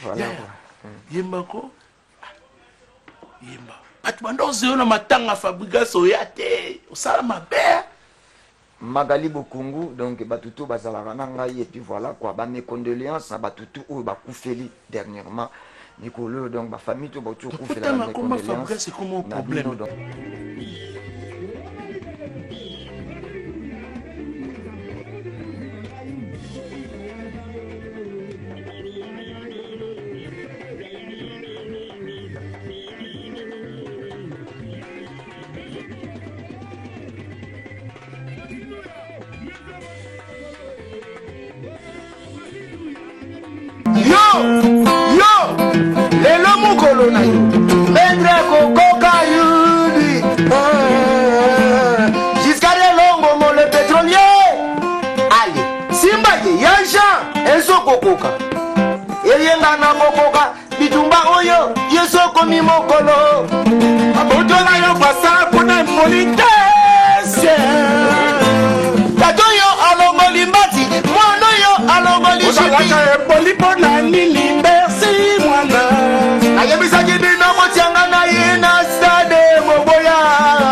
Voilà. Yemba ko. Yemba. Batubanda ozeo na matanga Fabregas oyate. Osala mabe. Magali Bokungu, donc Batutu Bazalarana et puis voilà quoi, mes condoléances à Batutu ou Bakoufeli dernièrement. Nicolas, donc ma famille, tout Batutu Koufeli. Comment Fabregas, c'est comment problème? Lelo mukolo na yo Mendre kokoka yudi Jusqu'à Longo mo le pétrolier Allez, Simba ye yansha Enso kokoka Elienga na kokoka Bitumba oyo Yeso komi mokolo Abotola yo pasa Kuna impolitesse Tato yo alongo limbati Mwana yo alongo limbati Osalaka epoli pona nini Merci mwana Ayebisa kidina motianga na ye na stade moboya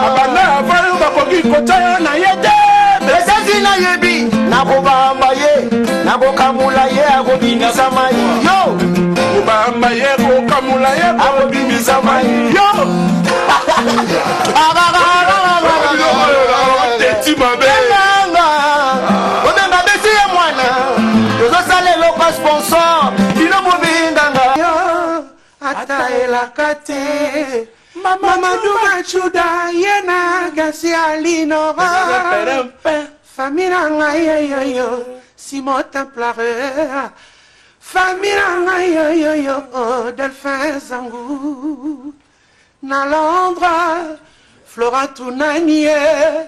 Abana avayo bakoki kotaya na yede Besezi na yebi Nakobamba ye Nakokamula ye akobimisa mai Yo Nakobamba ye Nakokamula ye akobimisa mai Yo Teti mabe Obenga besi ye mwana Yozo sale loko sponsor Dino mubindanga Ata elakate Mamadou Machuda Yena Gasi Alinora Famina ngaye yo yo Simota plare Famina ngaye yo yo Delphin Zangou Nalandra Flora Tunanie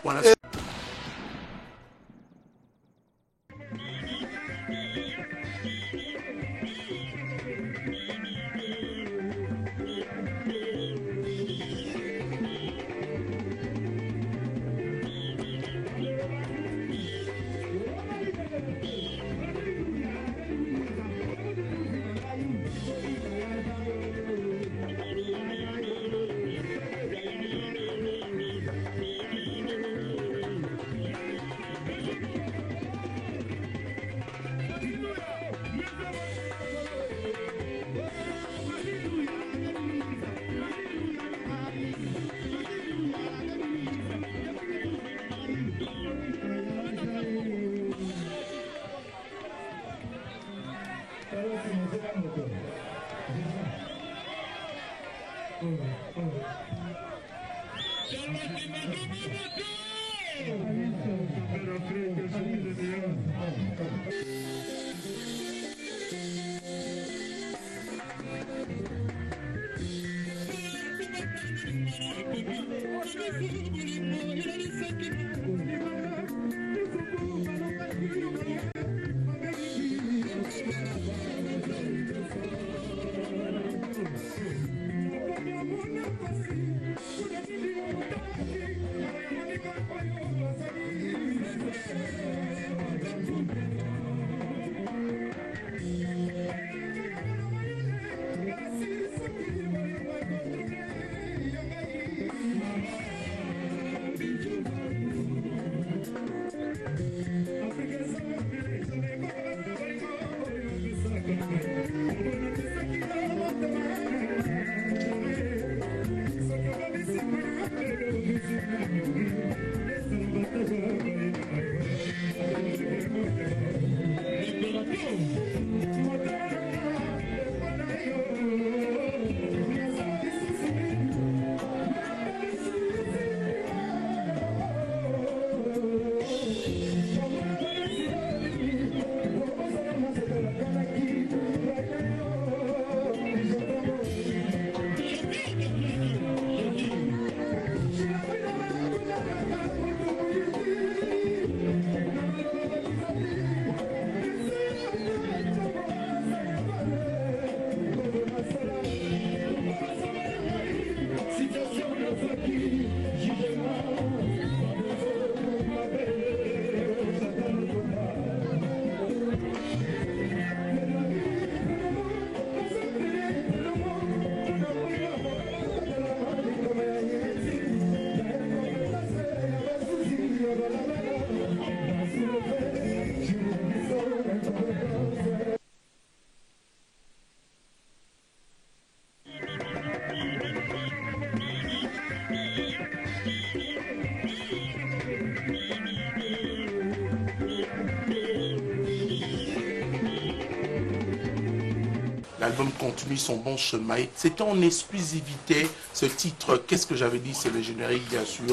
L'album continue son bon chemin. C'était en exclusivité. Ce titre, qu'est-ce que j'avais dit? C'est le générique, bien sûr,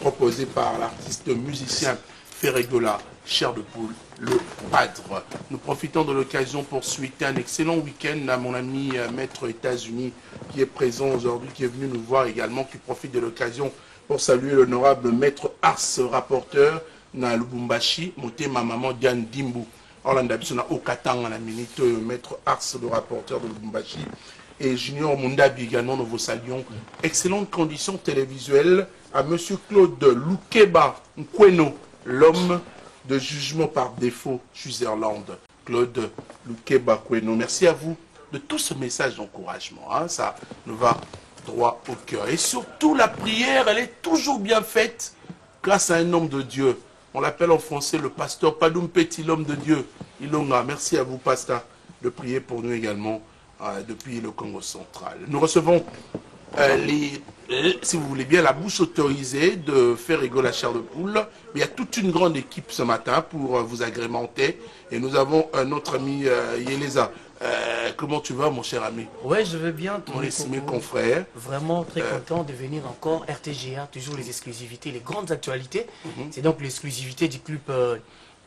proposé par l'artiste musicien Ferregola, Chair de Poule, le Padre. Nous profitons de l'occasion pour souhaiter un excellent week-end à mon ami Maître États-Unis qui est présent aujourd'hui, qui est venu nous voir également, qui profite de l'occasion pour saluer l'honorable Maître Ars, rapporteur, na Lubumbashi, monté ma maman Diane Dimbu. Orlando Bisona Okatanga la minute, Maître Ars, le rapporteur de Lubumbashi, et Junior Mundabi également, nous vous saluons. Excellentes conditions télévisuelles à Monsieur Claude Lukeba Nkweno, l'homme de jugement par défaut, Switzerland. Claude Lukeba Nkweno, merci à vous de tout ce message d'encouragement. Hein, ça nous va droit au cœur. Et surtout, la prière, elle est toujours bien faite grâce à un homme de Dieu. On l'appelle en français le pasteur Padoum Petit, l'homme de Dieu. Ilonga, merci à vous, pasteur, de prier pour nous également depuis le Congo central. Nous recevons, si vous voulez bien, la bouche autorisée de Ferregola la chair de poule. Il y a toute une grande équipe ce matin pour vous agrémenter. Et nous avons notre ami Yeleza. Comment tu vas, mon cher ami? Ouais, je vais bien. Mon estimé confrère. Vraiment très content de venir encore. RTGA, toujours les exclusivités, les grandes actualités. C'est donc l'exclusivité du clip,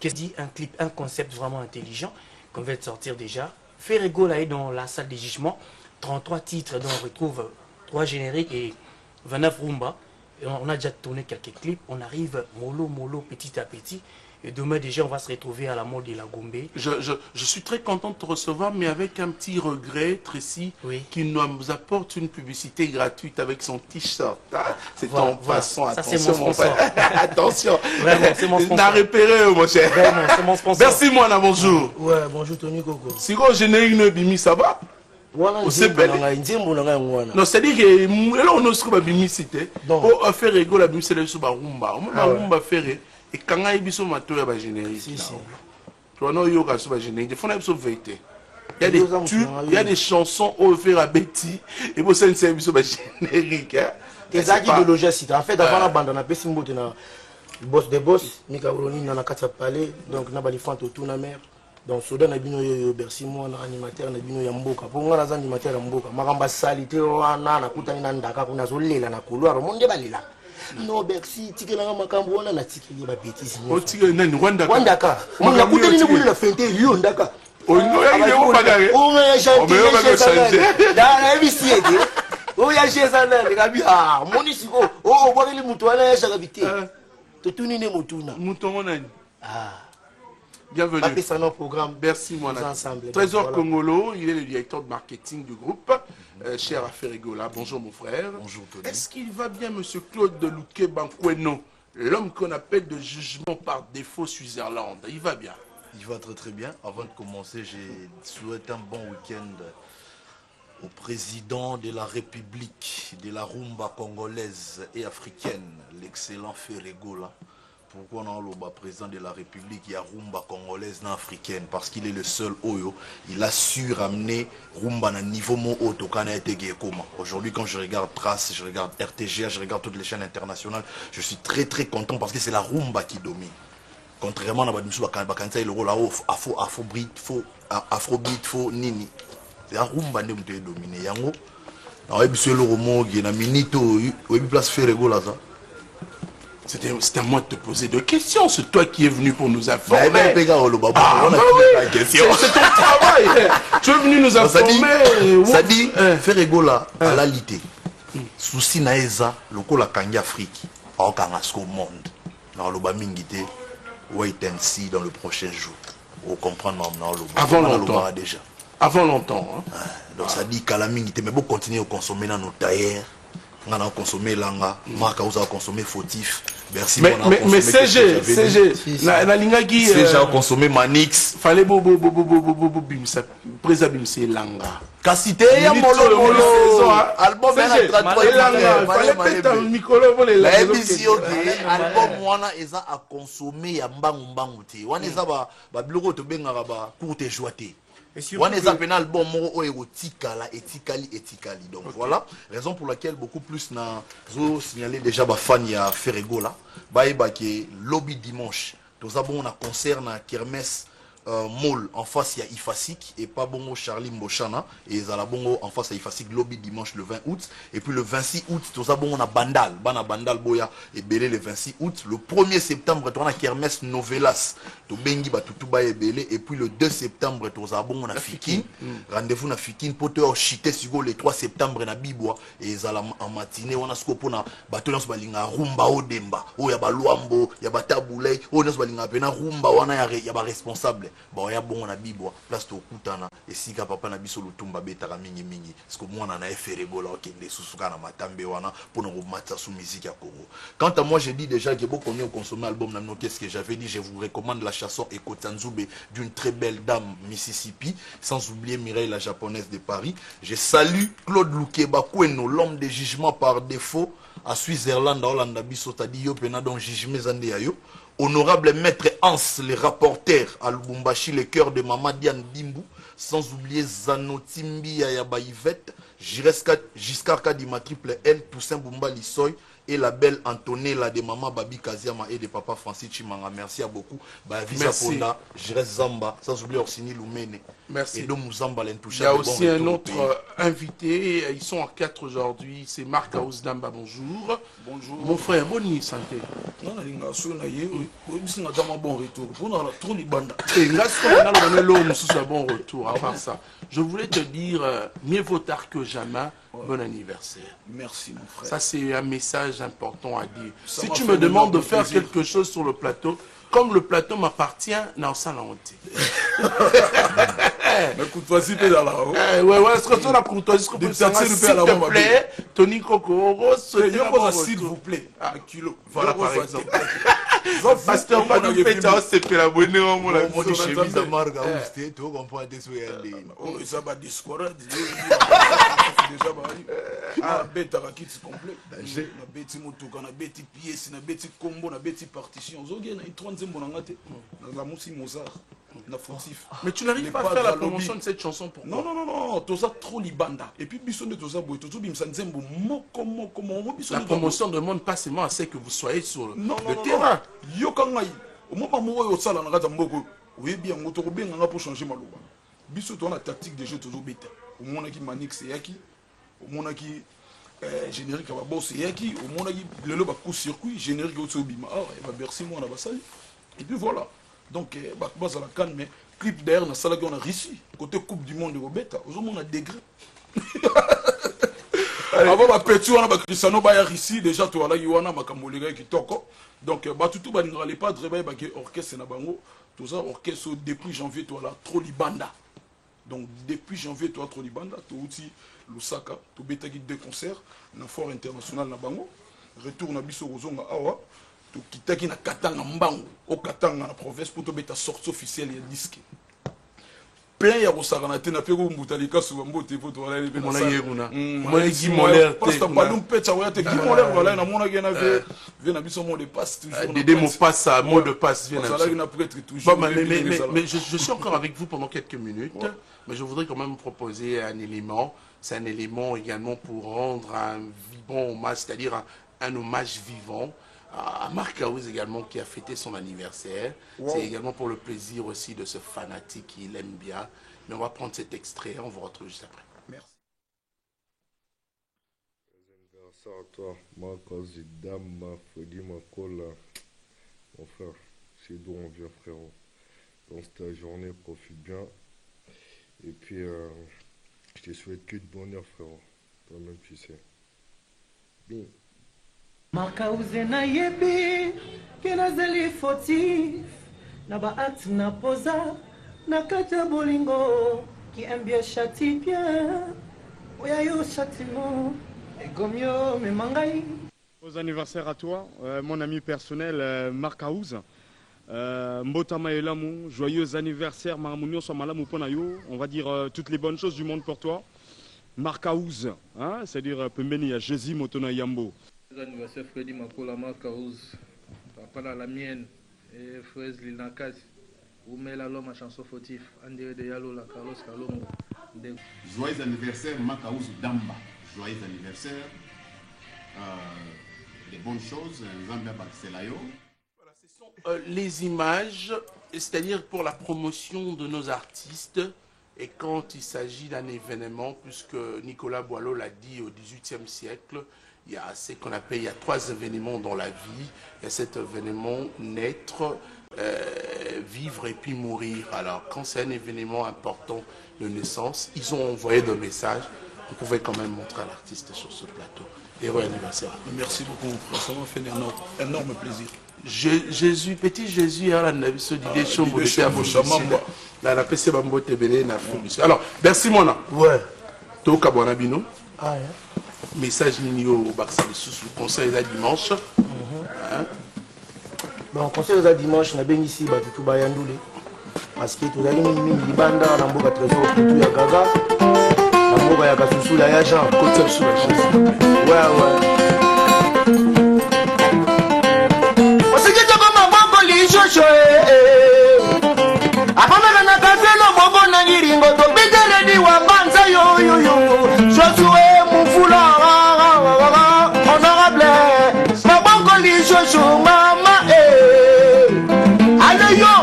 qu'est-ce dit, un clip, un concept vraiment intelligent qu'on va sortir déjà. Ferregola est dans la salle des jugements. 33 titres dont on retrouve 3 génériques et 29 rumba. Et on a déjà tourné quelques clips. On arrive mollo, petit à petit. Et demain déjà, on va se retrouver à la mode de la Gombe. Je suis très content de te recevoir, mais avec un petit regret, Tracy, qui nous apporte une publicité gratuite avec son t-shirt. Ah, c'est voilà, en passant, ça, attention mon frère. Attention. Vraiment, c'est mon sponsor. N'a repéré, mon cher. Vraiment, c'est mon sponsor. Merci, moi, bonjour. Ouais, bonjour Tony Coco. Si vous générique ne bimi, ça va? Non, c'est-à-dire que là, on a ce bimi, c'était. Pour faire rigoler, la bimi, c'est le rumba. Rumba faire. Et quand il y a des génériques, il y a des chansons au faire à Betty et vous savez c'est générique. Les acquis de logistique. En fait, avant la bande, on a passé un boss de boss, Mika Oloni, on a quatre palais, donc on a des fantômes autour de la mer. Donc, Soudan a bino Bercy, moi, on a animateur, on a bino Yamboka. Pour moi, on a animateur Yamboka. Maramba salité, on a kutani nandaka, on a zolé la couloir, on est balila. Non, Bercy, tike la makambo wana na tike liba bêtise. O tike nani Wandaka. Wandaka. On a kutani ni la fente lion daka. O no ya ile ko bagare. O ya chanter. Da na ebisi ede. O ya cheza na ngabi ah, monisiko. O bwa ile mutu wana ya shaka bité. Totuni ne mutuna. Mutongo nani? Ah. Bienvenue. Programme. Merci, mon ami. Trésor Congolo, il est le directeur de marketing du groupe. Cher à Ferregola. Bonjour, mon frère. Bonjour, Tony. Est-ce qu'il va bien, monsieur Claude de Lukeba Nkweno, l'homme qu'on appelle de jugement par défaut Switzerland? Il va bien? Il va très très bien. Avant de commencer, j'ai souhaité un bon week-end au président de la République de la rumba congolaise et africaine, l'excellent Ferregola. Pourquoi on a le président de la République, il y a rumba congolaise non africaine? Parce qu'il est le seul Oyo, il a su ramener rumba à un niveau mon haut au Canada. Aujourd'hui, quand je regarde Trace, je regarde RTGA, je regarde toutes les chaînes internationales, je suis très très content parce que c'est la rumba qui domine. Contrairement à le rôle afrobeat, faux nini. C'est la rumba qui est dominée. Yango, le romo, il y a une minute où il place Ferregola. C'est à moi de te poser deux questions. C'est toi qui es venu pour nous informer. C'est ton travail. Tu es venu nous informer. Ça dit, Ferregola, à la lité. Souci naeza, le ko la kangi Afrique. Au kangasko monde. Dans le bamingité, wait and see dans le prochain jour. Vous comprenez maintenant le avant longtemps déjà. Avant longtemps. Hein? Donc ça dit qu'à la mingité, mais vous continuez à consommer dans nos tailleurs. On a consommé langa, Marc a consommé fautif. Merci. Mais CG, la linga qui CG a consommé Manix. Fallait bimsa, présa bimsa langa. Cassité ya molo album langa. Fallait péter micro pour les langues. Album wana eza a consommé ya mbangu te. Wana eza ba biloko to bengaka ba courte joie. On est un album etikali. Donc voilà, raison pour laquelle beaucoup plus n'a signalé déjà ba fan ya Ferregola. Baïba qui est lobby dimanche. Nous avons un concert na Kermesse Mall en face il y a Ifasik et pas bongo Charlie Mbochana et Zalabongo en face à Ifasik lobby dimanche le 20 août et puis le 26 août tout ça bon on a Bandal Bandal Boya et Belé le 26 août le 1er septembre on a Kermesse Novelas to bengi batutu ba Belé et puis le 2 septembre tout ça bon on a Fikin rendez-vous na Fikin pote chité sur le 3 septembre na Bibwa et Zala en matinée on a scopo na batolance balinga rumba odemba o ya baluambo ya batabulay o na balinga pena rumba wana ya ba responsable bon ya bon na Bibwa place to kutana et sika papa na biso lutumba betaka mingi parce que moi na eferebo la okende susuka na matambe wana pour nous remettre sous musique à Congo. Quant à moi, j'ai dit déjà que beaucoup de consommer album na qu'est-ce que j'avais dit, je vous recommande la chanson Eko Tanzube d'une très belle dame Mississippi, sans oublier Mireille la japonaise de Paris. Je salue Claude Lukeba Kweno, l'homme des jugements par défaut à Switzerland Hollande biso tadi yo pena don jugement zande ayo. Honorable maître Hans, les rapporteurs à Lubumbashi, le cœur de Maman Diane Dimbu, sans oublier Zanotimbi Ayaba Yvette, Giscard Kadima Triple L, Toussaint Bumba Lissoy et la belle Antonella de Maman Babi Kaziama et de Papa Francis Chimanga. Merci à beaucoup. Visa Ponda, Jires Zamba, sans oublier Orsini Lumene. Merci. Et donc Mouzamba l'intouchable. Il y a aussi un autre invité, ils sont en 4 aujourd'hui, c'est Marc Aouzdamba, bonjour. Bonjour. Mon frère, bonne santé. Non, bon retour. Trop libanda. Bon retour, à part ça. Je voulais te dire, mieux vaut tard que jamais, bon anniversaire. Merci mon frère. Ça c'est un message important à dire. Si tu me demandes de faire quelque chose sur le plateau, comme le plateau m'appartient, non, ça l'a honte. Mais courtoisie peut dans la haut. Ouais, est-ce que tu as la courtoisie? S'il te plaît, Tony Kokoro, s'il vous plaît, un kilo. Voilà par exemple. Pasteur Badou Péta, c'est fait la bonne heure, mon ami. Moi, je suis chemise à Marga, tu comprends des souhaits. Oh, ça va discorder. Déjà, ah, bête à rakit complet. Na bête motoka, na bête pièce, na bête combo, na bête partition. Zogi na 30e bonangate. Na musi Mozart. Na fautif. Mais tu n'arrives pas à faire la promotion de cette chanson pour moi. Non, tout ça trop libanda. Et puis biso de tout ça boy, tout bimsa nzembo moko la promotion demande pas seulement à ce que vous soyez sur le terrain. Yo kangai. Au moment où yo sala na kata mboko, oui bien moto ko benga pour changer maloba. Biso to na tactique de jeu toujours bêta. Au monde qui manix yaki, au monde qui générique va bosser yaki, au monde qui le ba coup circuit générique au bima. Ah, va merci moi na basali. Et puis voilà. Donc bah ça la canne mais clip derrière na sala qu'on a réussi côté coupe du monde au bêta. Aujourd'hui on a degré. Avant ma petit on a ba Cristiano ba ici déjà to ala yiwana makambolega ki toko. Donc bah tout ba n'allait pas travailler ba orchestre na bango. Tout ça orchestre depuis janvier to ala trop libanda. Donc depuis janvier to trop libanda to outi Lusaka to beta qui 2 concerts na fort international na bango. Retour na biso kozonga awa. Kitaki na Katanga Mbangu, au Katanga na province pour te mettre à sortie officielle et disque. Plein ya rosarana te na pego mbutalika sur mbote pour toi aller mon ayeguna. Moi Guy Moller parce que balum pecha wa te Guy Moller voilà na mona gena ve na biso mot de passe toujours. Des mots passe à mot de passe vient. Ça là il n'a peut être toujours. Mais je suis encore avec vous pendant quelques minutes, mais je voudrais quand même proposer un élément, c'est un élément également pour rendre un vivant hommage, c'est-à-dire un hommage vivant à Marc Aouz également qui a fêté son anniversaire. C'est également pour le plaisir aussi de ce fanatique qui l'aime bien. Mais on va prendre cet extrait, on vous retrouve juste après. Merci. Anniversaire à toi, Marc Aouz, Dame, Freddy Makola. Mon frère, c'est d'où on vient frérot. Dans ta journée, profite bien. Et puis, je te souhaite que de bonheur frérot. Toi-même tu sais. Bien. Makauze na yebi kinazeli fautif na baat na posa na kata bolingo qui aime bien châtie bien oya yo châtiment et gomio me mangai. Bon anniversaire à toi mon ami personnel Marc Aouz. Mbotama Elamu, joyeux anniversaire Maramunio Somalamu Ponayo, on va dire toutes les bonnes choses du monde pour toi. Marc Aouz, hein, c'est-à-dire Pembeni à Jésus Motona Yambo. Anniversaire Freddy Makola Marc Aouz, papa la mienne et Fraise Linakas, où met la l'homme à chanson fautif, André de Yalo, la Carlos Kalongo. Joyeux anniversaire Marc Aouz Damba, joyeux anniversaire, des bonnes choses, Voilà, ce sont les images c'est-à-dire pour la promotion de nos artistes, et quand il s'agit d'un événement, puisque Nicolas Boileau l'a dit au XVIIIe siècle, il y a ce qu'on appelle, il y a 3 événements dans la vie. Il y a cet événement naître, vivre et puis mourir. Alors quand c'est un événement important de naissance, ils ont envoyé des messages. Vous pouvez quand même montrer à l'artiste sur ce plateau. Heureux anniversaire. Merci beaucoup, ça m'a fait un énorme plaisir. Jésus, petit Jésus, alors merci Mona. Ouais. Toka Bonabino. Ah, ouais. Message Nino Baxali sous le conseil là dimanche. Bon, conseil là dimanche, on a bien ici, tout Bayandoulé. Parce que tout à l'heure, il banda dans le trésor, tout ya gaga. La mboka ya kasusu la ya Jean. Côté sous la chance. Ouais, ouais. apamela na kafelo bobo na ngiringo to biteredi wa banza yo yo yo Josué Mufula honorable maboko li shosho mama ale yo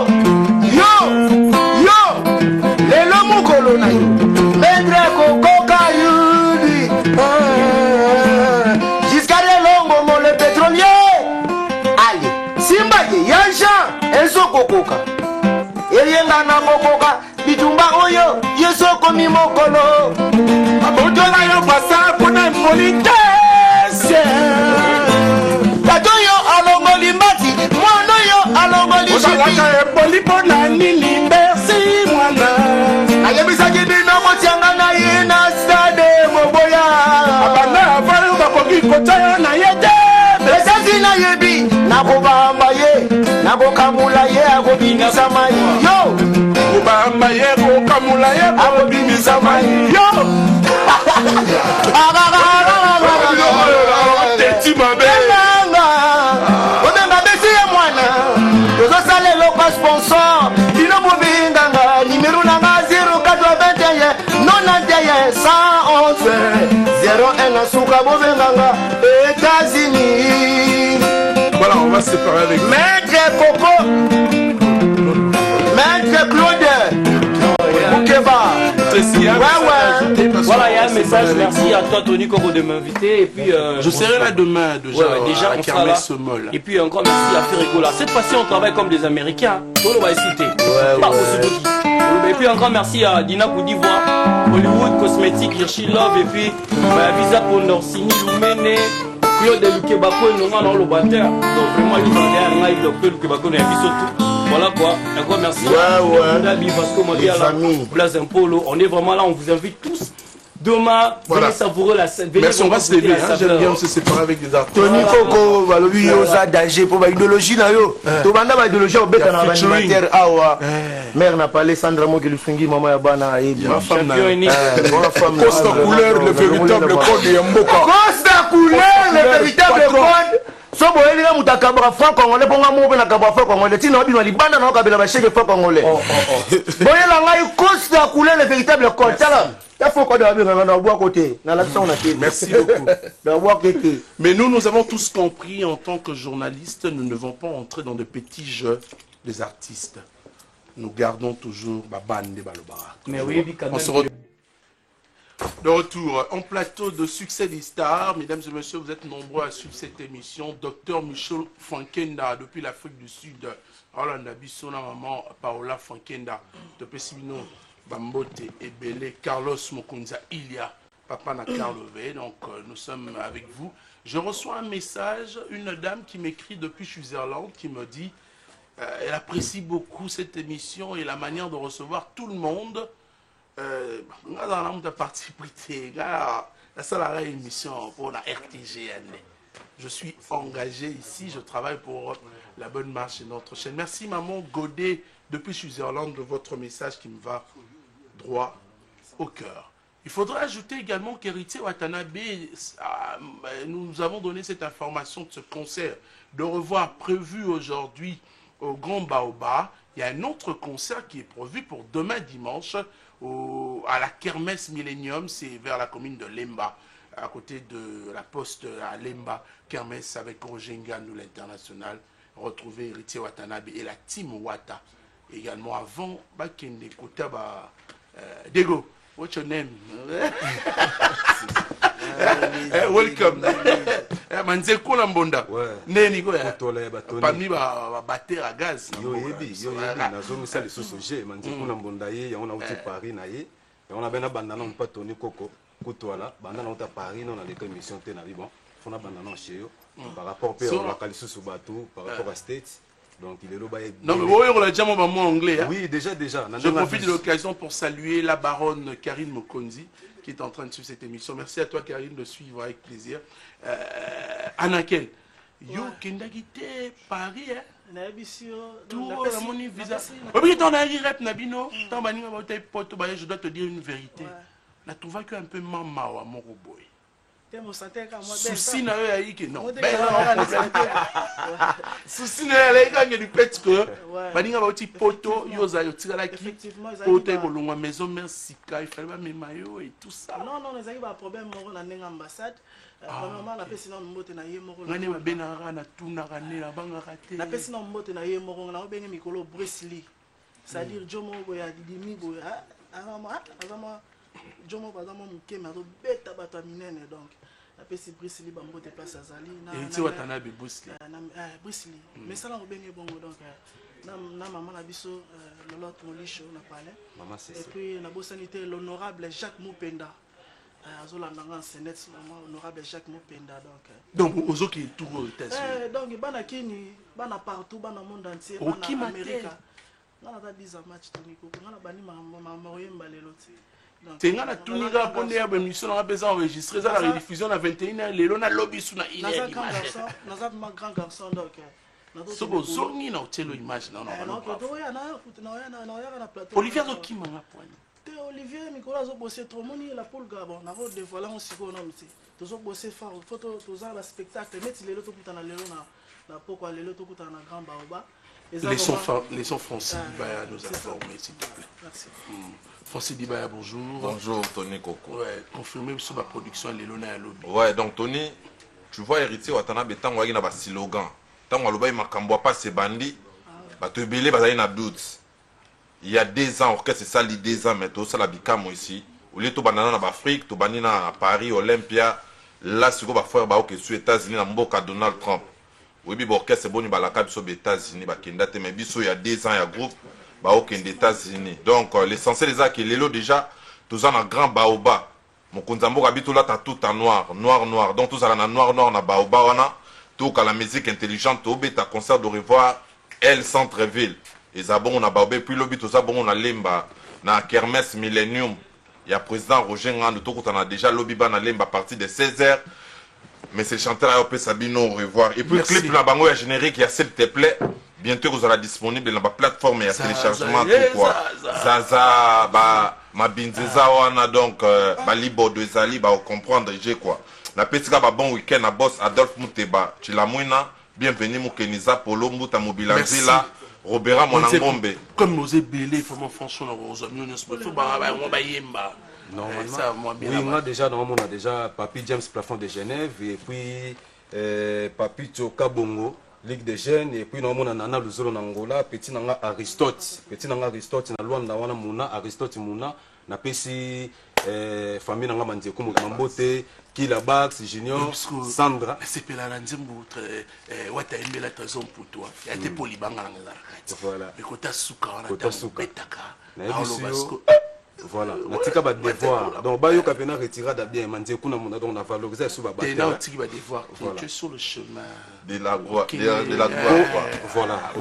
lelo mukolo na yo medre kokoka yudi jusqu'à l'ongo mo le pétrolier allez simba ye yanja enso kokoka Elienga na kokoka bitumba oyo yeso komi mokolo aboto na yo pasa pona politesse tato yo alongoli mbati mwana yo alongoli jipi eboli pona nini merci mwana ayebisa kidina motianga na ye na stade moboya abana avayo bakoki kotaya na ye te esasi na yebi nakobamba ye nakokamula ye akobimisa mai yo kobamba ye kokamula ye akobimisa mai yo obenga besi ye mwana tozosala eloko sponsor bino bobinganga nimero nanga 0421 91 111 01 na suka bobenganga États-Unis. Voilà, on va se séparer avec Maître Coco, Maître Claude, Boukeba. Voilà, il y a un message. Merci à toi, Tony Coco, de m'inviter. Et puis, je serai là demain, déjà, déjà à on sera là. Et puis, encore merci à Ferricola. Cette fois-ci, on travaille comme des Américains. On va citer. Et puis, encore merci à Dina Koudivoire, Hollywood Cosmétiques, Hirschi Love. Et puis, Visa Pondorsini, Lumene. Claude Lukebako et Nonga dans le batteur. Donc vraiment, il y a un docteur Lukebako et un voilà quoi. Encore merci. Les amis. Blaise Polo. On est vraiment là, on vous invite tous. Demain, venez savourer la scène. Merci, on va se lever. J'aime bien se séparer avec des artistes. Tony Coco, Valobi Yosa Dagé pour l'idéologie. Tobanda l'idéologie au béton en animateur. Awa. Mère n'a pas Sandra Mogelusungi, maman Yabana. Ma femme Costa Couleur, le véritable code de Mboka. Costa Couleur, le véritable code. So boyelinga mutakabra franc congolais bonga mobe na kabra franc congolais tino bino libanda na kabela ba chef franc congolais boyela ngai Costa Couleur le véritable code tala ta faut code ba bino na bois côté na la son na té. Merci beaucoup. Na bois côté. Mais nous avons tous compris en tant que journalistes, nous ne devons pas entrer dans de petits jeux des artistes. Nous gardons toujours ba bande balobara. Mais oui, on se retrouve de retour en plateau de Succès des Stars. Mesdames et messieurs, vous êtes nombreux à suivre cette émission. Dr Michel Fankenda, depuis l'Afrique du Sud. Rolanda Bissona, maman Paola Fankenda. Depuis Simino Bambote et Belé, Carlos Mokunza, Ilia, Papa Nakarlové. Donc, nous sommes avec vous. Je reçois un message, une dame qui m'écrit depuis Switzerland, qui me dit elle apprécie beaucoup cette émission et la manière de recevoir tout le monde. Je suis engagé ici, je travaille pour la bonne marche de notre chaîne. Merci maman Godet depuis Switzerland de votre message qui me va droit au cœur. Il faudrait ajouter également qu'Héritier Watanabe, nous avons donné cette information de ce concert de revoir prévu aujourd'hui au Grand Baobab. Il y a un autre concert qui est prévu pour demain dimanche à la Kermesse Millennium, c'est vers la commune de Lemba, à côté de la poste à Lemba, Kermesse avec Roger Ngannou, l'international, retrouver Héritier Watanabe et la team Wata. également avant bakende kota ba Dego, what's your name? Welcome. Manze kuna mbonda. Neni ko ya. Parmi ba batteur à gaz. Yo yebi nazo misali sosoje manze kuna mbonda ye ya ona uti Paris na ye. Ya ona bena bandana mpa Tony Koko kutwala bandana uta Paris non na les émissions te na bon. Fona bandana chez yo par rapport à la Kalisu bateau par rapport à States. Donc il est là. Non mais oui, on l'a déjà mon anglais. Hein? Oui, déjà. Je profite de l'occasion pour saluer la baronne Karine Mokonzi qui est en train de suivre cette émission. Merci à toi Karine de suivre avec plaisir. Anakel, yo kendagite Paris hein. Tout la moni visa. Oui, ton ari rep nabino, ton baninga ba tay poto ba je dois te dire une vérité. La trouva que un peu mama wa moroboy. Souci na yo yaiki non. Souci na yo yaiki du fait que baninga ba uti poto yo za yo tirala ki poto e bolongwa maison merci ka il fallait pas memayo et tout ça. Non les amis ba problème moko na ndenga ambassade. Vraiment na pesi na mbote na ye moko. Ngane ba benanga na tuna rane na banga raté. Na pesi na mbote na ye moko na obenge mikolo Bruce Lee. C'est-à-dire Jomo boya didimi boya azama Jomo bazama mukeme azo beta bato minene donc apesi Bruce Lee bambo te place azali na et tu watana be Bruce Lee Bruce Lee mais ça la obenge bongo donc na maman na biso lolo tolisho na palais maman c'est et puis na bosanité l'honorable Jacques Mupenda azolanda nga senete honorable Jacques Mupenda donc ozoki tout aux États-Unis donc bana kini bana partout bana monde entier bana Amérique ngana ta 10 match toniko ngana bani mama oyemba lelo ti tenga na tuninga ponde ya émission na besoin enregistrer ça la rediffusion na 21h lelo na lobby suna ile na za ma grand garçon donc sobo zongi na hotelo image na non to ya na plateau Olivier Zokima nga poani te Olivier Nicolas zo bosser trop moni la pour Gabon na ro dévoiler on siko na mti to zo bosser fort photo to za la spectacle meti lelo to kutana lelo na poko lelo to kutana na grand baoba les sons Francis Dibaya nous informer s'il te plaît. Merci. Francis Dibaya, bonjour. Bonjour Tony Koko. Ouais, confirmé sur la production de Lelona et Lobby. Ouais, donc Tony, tu vois héritier Watanabe tant qu'il y a un slogan. Tant qu'on a makambo pas ces bandits, bah te belé bah il y a doute. Il y a 2 ans, orchestre c'est ça les 2 ans mais tout ça la bicamo ici. Au lieu de banana en Afrique, tu banana à Paris, Olympia, là c'est quoi bah faire bah ok sur États-Unis na mboka Donald Trump. Oui, mais l'orchestre c'est bon, il y a les États-Unis, mais il y a 2 ans, il y a un groupe qui est aux États-Unis. Donc, l'essentiel des actes, les lots déjà, tous en grand baoba. Mon konzambo habite là, tout en noir. Donc, tous en noir, na baoba, tout à la musique intelligente, tout à concert de revoir, El Centre-Ville. Et ça bon, on a baobé, puis l'obit, tout ça bon, on a lemba, na Kermesse Millennium. Il y a président Roger Ngand, tout on a déjà lobby, na lemba à partir de 16h. Mais c'est chanteur à Opé Sabino, au revoir. Et puis merci. Le clip, il y a générique, il y a s'il te plaît. Bientôt, vous aurez disponible dans la plateforme, il y a téléchargement, tout quoi. Zaza, ma binzeza, wana, donc, libo de Zali, comprendre, j'ai quoi. La petite gars, bon week-end à boss Adolphe Mouteba, Chilamouina, bienvenue, Moukeniza, Polo, Mouta Mobilanzila, Robera, Monangombe. Comme nous est belé, il faut franchement, aux amis, on se peut pas yemba. Normalement, oui, on a déjà Papi James Plafond de Genève et puis Papi Tchoka Bongo, Ligue des Jeunes et puis on a Nana Luzolo Nangola, Petit Nanga Aristote, na Luanda wana Muna, Aristote Muna, na Pesi famille Nanga Mandieko Mambote, Kila Bax, Junior, Sandra. C'est pas la nzembo, wata aimé la raison pour toi. Il y a des polybanga dans la voilà. Mais quand tu as souka, on a voilà, natika ba devoir. Donc ba yo ka pena retirer da bien manze kuna mona donc na valoriser sous ba battre. Là tu vas devoir. Tu es sur le chemin de la gloire, de la gloire. Voilà.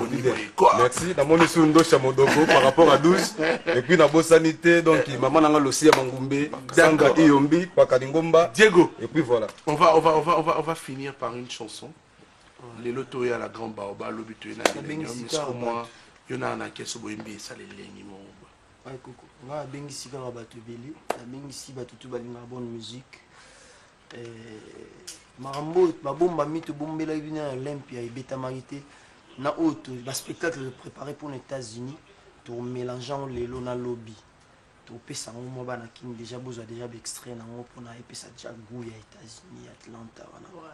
Merci. Dans mon isundo chamodogo par rapport à 12 et puis na bo sanité donc maman nanga losi ya Mangumbe, Sanga Iyombi, Pakalingomba, Diego. Et puis voilà. On va finir par une chanson. Les lotos à la grande baoba l'obito na au moins il y en a un qui est sur boimbi ça les lignes mon. Ouais, coucou. On a bien ici quand on va te belé. On a bien ici bah tout balinga bonne musique. Marambo, ma bombe mis te bomber là vient à Olympia et Beta Marité. Na autre, le spectacle préparé pour les États-Unis. Tout mélangeant les lona lobby. Tout pesa on mo bana kin déjà besoin déjà d'extrait na on pour na pesa déjà goût ya États-Unis, Atlanta wana. Ouais.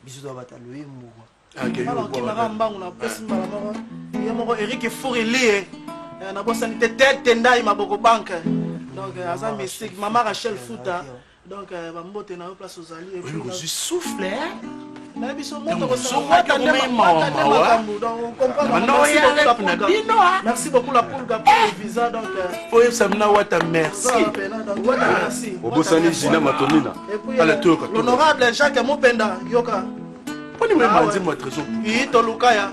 Bisous doit battre le mo. alors qui n'a mbangu na pesi mbala moko ya moko Eric Fourili na bosani te tête ndai maboko banque donc aza mystique maman Rachel Fouta donc bambote na place aux alliés et puis je souffle na biso merci beaucoup la poule pour le visa donc oyo samna wata merci obosani Gina Matomina l'honorable Jacques Mopenda yoka poni me manzi mo trésor ito lukaya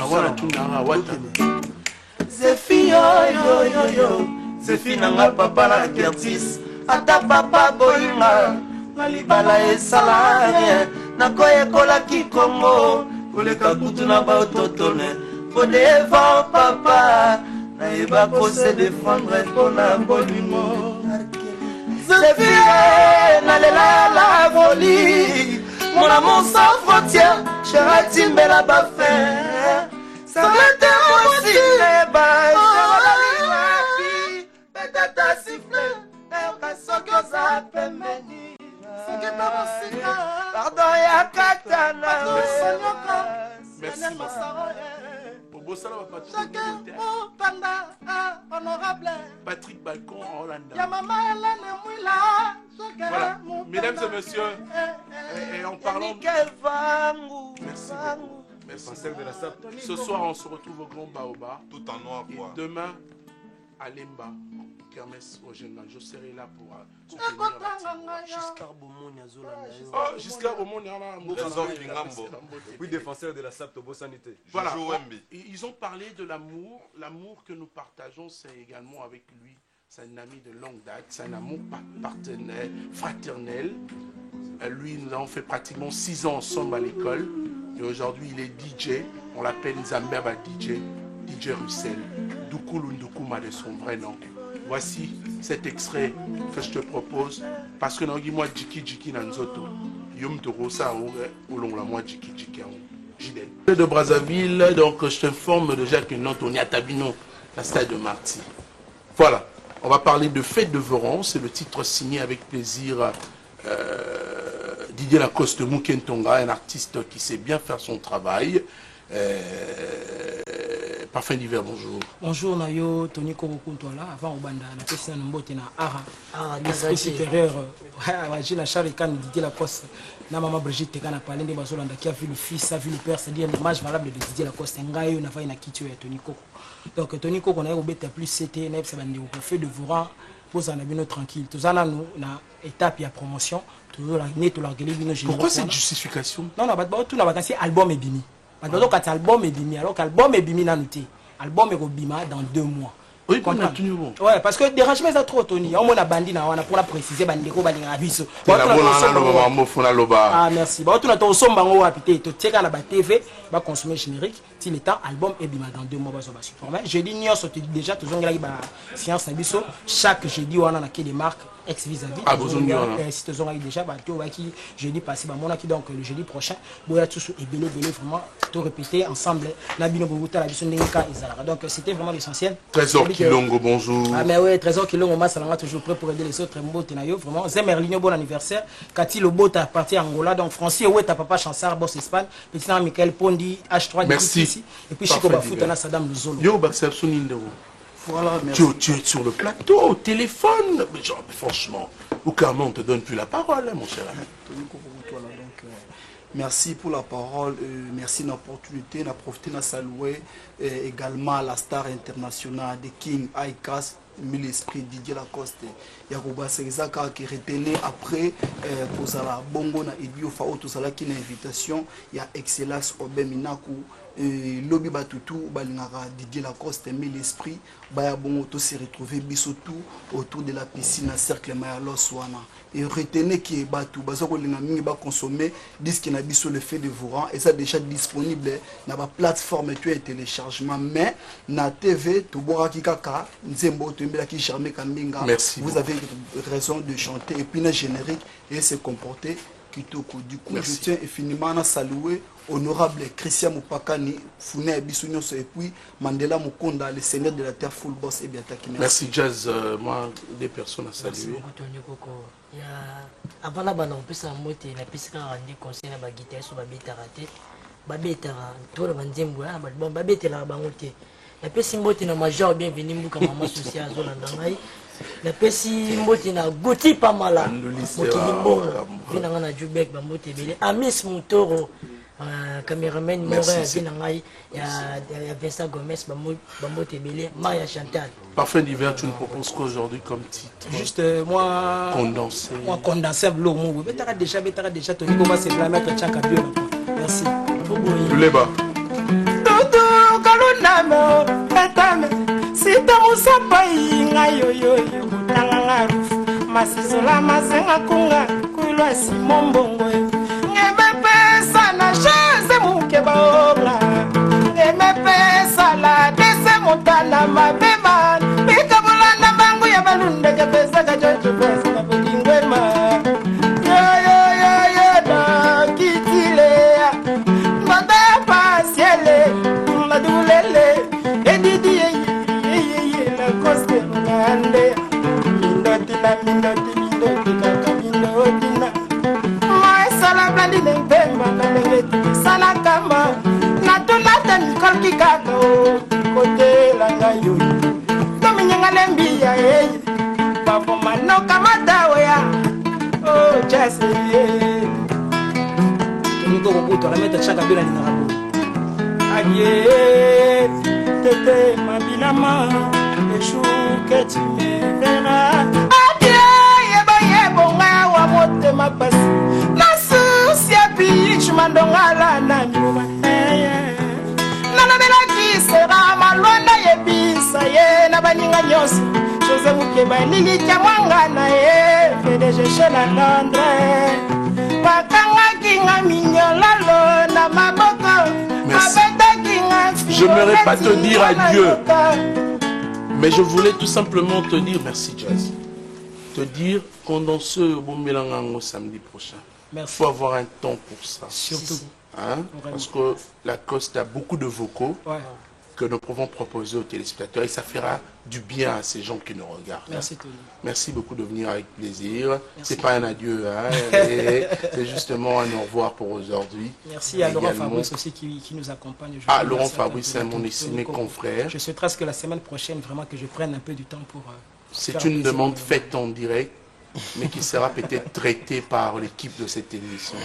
awala tunanga wata Zefi yo Zefi nanga papa na Gertis ata papa boyinga ngalibala esala rien nakoyekola kikongo koleka kutu na baototone faut devant papa nayeba kose défendre mpona bolimo Zefi nalela la folie mon amour sans frontière cherati mbela bafin ça va te aussi les bails peut-être siffler sokoza pembeni pardon ya katana merci honorable Patrick Balcon en Hollande. Ya maman Hélène Mouila. Voilà, mesdames et messieurs, et en parlant... Merci beaucoup. Merci. Ce soir, on se retrouve au Grand Baobab. Tout en noir, quoi. Et demain, à Lemba, kermesse au Général. Je serai là pour soutenir Giscard Beaumont, oh, Giscard Beaumont, oui, défenseur de la SAP Tobo Sanité. Voilà. Ils ont parlé de l'amour. L'amour que nous partageons, c'est également avec lui. C'est un ami de longue date. C'est un amour partenaire, fraternel. Lui, nous avons fait pratiquement 6 ans ensemble à l'école. Et aujourd'hui, il est DJ. On l'appelle Zambeba DJ. DJ Russell. Doukoulou Ndoukouma de son vrai nom. Voici cet extrait que je te propose. Parce que moi, Jiki Nanzoto. Yom Torosa ou long la moi Jiki. De Brazzaville, donc je t'informe déjà que notre on est à Tabino, la stade de Marty. Voilà, on va parler de Fête de Voron, c'est le titre signé avec plaisir Didier Lacoste Moukentonga, un artiste qui sait bien faire son travail. Parfum d'hiver, bonjour. Bonjour Nayo, Tony Korokuntola, avant Obanda, la personne Mbote na Ara, l'esprit supérieur, j'ai la charge quand Didier Lacoste, na maman Brigitte Tekana parlé de Bazolanda qui a vu le fils, a vu le père, c'est-à-dire l'image valable de Didier Lacoste, Ngayo n'a pas une acquitture à Tony Koko. Donc Tony Koko, on a eu plus c'était, on a eu fait de Voran, pour en avoir tranquille. Tout ça, nous, on a étape et promotion, toujours la net, la pourquoi cette justification? Non, tout le monde, c'est album et bimi. Maintenant, quand l'album est bimi, alors qu'album est bimi dans l'outil, album est bima dans 2 mois. Oui, bon. Ouais, parce que dérangement c'est trop Tony. On a bandi na wana pour la préciser bandeko balinga biso. Ah merci. Ba tu na to somba ngo apité to teka na ba TV, ba consommer générique, si le temps album est bima dans 2 mois ba so ba support. Mais jeudi nyonso déjà to zonga ba science na biso, chaque jeudi wana na des marques ex vis-à-vis. Ah besoin si to zonga déjà ba to ba qui jeudi passé ba mona qui donc le jeudi prochain, boya tout et belé vraiment to répéter ensemble na bino bobuta la biso ndengeka ezala. Donc c'était vraiment l'essentiel. Trésor Kilongo, bonjour. Ah mais ouais, Trésor Kilongo, moi ça l'a toujours prêt pour aider les autres. Mbotenayo vraiment. Zemerlino, bon anniversaire. Cathy Lobot a parti à Angola, donc Francis ouais ta papa Chansard, boss Espagne. Petit nom Michael Pondi, H3 merci. Et puis Chico Bafutana Sadam Luzolo. Yo Baxel Sonindero. Voilà, merci. Tu es sur le plateau, au téléphone. Mais genre, franchement, aucunement on te donne plus la parole, mon cher ami. Merci pour la parole, merci de l'opportunité, de profiter de saluer également la star internationale de King Aikas, l'esprit Didier Lacoste. Yakuba Sezaka qui retenait après pour la bongo na Ibio Fao tout ça qui une invitation, il y a Excellence Obeminaku. Lobby Batutu, Balingara, Didier Lacoste, l'esprit, Baya Bongo, tout s'est retrouvé bisotou autour de la piscine à cercle Mayalo Swana. Et retenez que Batu, Bazoko Lingaming va consommer, disque n'a biso le fait de Voran, et ça déjà disponible dans la plateforme tu es téléchargement, mais na TV, Tubora Kikaka, Nzembo, Tumbela qui charmé Kambinga. Merci. Vous avez raison de chanter et puis le générique et se comporter. Kitoko. Du coup, je tiens infiniment à saluer honorable Christian Moupakani, Founé Bissounios et puis Mandela Mukonda, le seigneur de la terre full boss et bien taqué. Merci Jazz, moi des personnes à saluer. Merci beaucoup Tony Koko. Il y a avant la bande on peut s'en monter la piste quand on dit conseil la guitare sur la bête raté. babetaka tolo banzembo ya babetela bango te napesi mbote na major bienvenue mbuka mama social azolanda ngai napesi mbote na Goti Pamala mokili mbongo vina nga na Jubek bambote ebele Amis Mutoro caméraman morin vina ngai ya Vincent Gomez bambote ebele Maria Chantal. Parfum d'hiver, tu nous proposes quoi aujourd'hui comme titre? Juste moi condensé. Moi condensé l'eau mou. Betara déjà Tony Boma c'est la mettre Tchaka Bio. Merci. Leba. Dodo kalunamo etame sita musapa inga yoyo mutanga masizola mazenga kunga kuilwa simombongo ngebe pesa na chaise mukeba obla ngebe pesa la dese mutana mabema bikabula na bangu ya balunde ke pesa ka jojo pesa na bodingwema yo da kitile manda pasiele madulele edidi la coste ngande mindoti kaka mindoti na mai sala blandi ne pemba na lengeti sana kama na tunata nikol kikaka o kote la ngayo no minyanga lembia babo mano kama dawa oh jase Niko kukuta la mettre Tchaka Bio na ngabo Aye, tete mabilama, eshuke timevera. Aye, yebo ngawa mote mapasi. Nasu siapi chumandonga la na miuma. Nana bela kisera malwanda yebisa ye na baninga nyosi. Jose mukeba lili kya mwanga na ye, PDG Shela Londres. Bakanga kinga minyola lo na maboko. Je n'aimerais pas te dire adieu, mais je voulais tout simplement te dire merci Jazz. Te dire qu'on danse ce bon mélange samedi prochain. Il faut avoir un temps pour ça. Surtout. Hein? Parce que la Coste a beaucoup de vocaux que nous pouvons proposer aux téléspectateurs et ça fera du bien à ces gens qui nous regardent. Merci Tony. Merci beaucoup de venir avec plaisir. C'est pas un adieu, hein? C'est justement un au revoir pour aujourd'hui. Merci à Laurent Fabrice aussi qui nous accompagne. Laurent Fabrice, c'est mon estimé confrère. Je souhaiterais que la semaine prochaine, vraiment que je prenne un peu du temps pour... C'est une demande faite en direct, mais qui sera peut-être traitée par l'équipe de cette émission.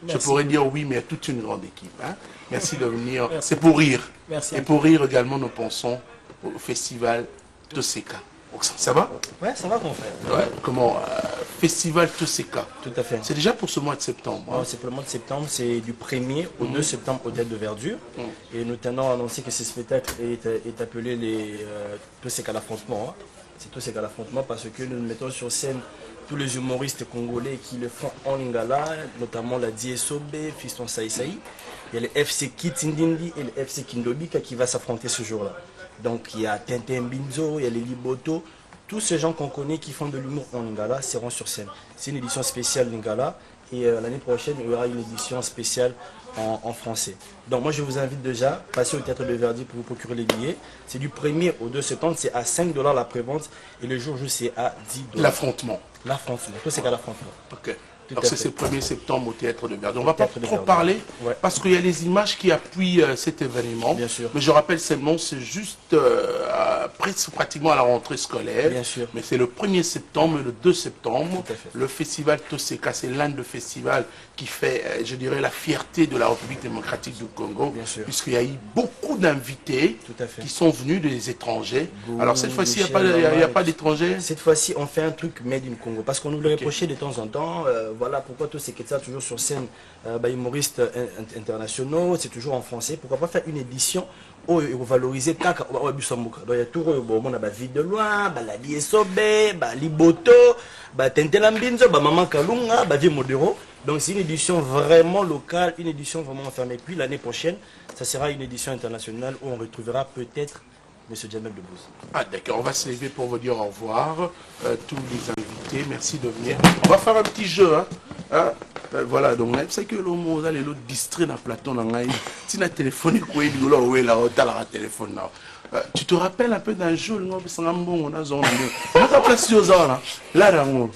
Je pourrais dire oui, mais il y a toute une grande équipe. Hein? Merci de venir. C'est pour rire. Merci. Et pour rire également, nous pensons au festival Toseka. Ça va? Ouais, ça va mon frère. Ouais. Comment Festival Toseka. Tout à fait. C'est déjà pour ce mois de septembre. Hein? C'est pour le mois de septembre, c'est du 1er au 2 septembre au Théâtre de Verdure. Et nous tenons à annoncer que ce spectacle est appelé les Toseka l'affrontement. Hein? C'est Toseka l'affrontement parce que nous mettons sur scène tous les humoristes congolais qui le font en lingala, notamment la DSOB, Fiston Saïsaï. Il y a le FC Kitsindindi et le FC Kindobika qui va s'affronter ce jour-là. Donc il y a Tintin Binzo, il y a les Liboto. Tous ces gens qu'on connaît qui font de l'humour en lingala seront sur scène. C'est une édition spéciale lingala et l'année prochaine il y aura une édition spéciale en français. Donc moi je vous invite déjà à passer au Théâtre de Verdi pour vous procurer les billets. C'est du 1er au 2 septembre, c'est à 5$ la prévente et le jour c'est à 10$. L'affrontement. L'affrontement, tout c'est qu'à l'affrontement. Ok. Alors c'est le 1er septembre au Théâtre de Verdun. On ne va pas trop parler parce qu'il y a les images qui appuient cet événement. Bien sûr. Mais je rappelle seulement, c'est juste pratiquement à la rentrée scolaire. Bien sûr. Mais c'est le 1er septembre et le 2 septembre. Le festival Toseka, c'est l'un des festivals qui fait, je dirais, la fierté de la République démocratique du Congo. Bien sûr. Puisqu'il y a eu beaucoup d'invités qui sont venus des étrangers. Alors cette fois-ci, il n'y a pas d'étrangers. Cette fois-ci, on fait un truc made in Congo. Parce qu'on nous le reprochait de temps en temps. Voilà pourquoi tout c'est que ça toujours sur scène, humoristes internationaux, c'est toujours en français. Pourquoi pas faire une édition où valoriser kaka au Busamuka. Donc il y a tout on a vie de loin, la DSOB, Liboto, Tentelambinzo, Maman Kalunga, Vie Modero. Donc c'est une édition vraiment locale, une édition vraiment fermée. Puis l'année prochaine, ça sera une édition internationale où on retrouvera peut-être Monsieur Jamel Debbouze. Ah d'accord, on va se lever pour vous dire au revoir, tous les invités, merci de venir. On va faire un petit jeu, hein? Voilà, donc c'est que l'homme a les autres distraits dans le plateau, si tu as téléphone, tu te rappelles un peu d'un jeu, on a zone, on a place de là, là, on a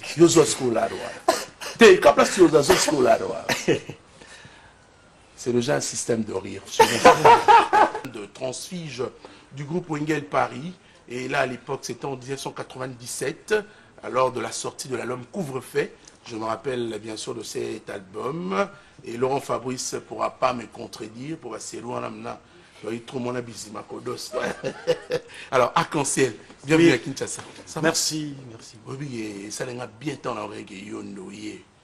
C'est déjà un système de rire. De transfige du groupe Wengel Paris. Et là, à l'époque, c'était en 1997, alors de la sortie de l'album Couvre-feu. Je me rappelle bien sûr de cet album. Et Laurent Fabrice ne pourra pas me contredire pour passer loin là. Alors, Arc-en-Ciel, bienvenue à Kinshasa. Merci. Oui, ça a bien temps dans le Yondo.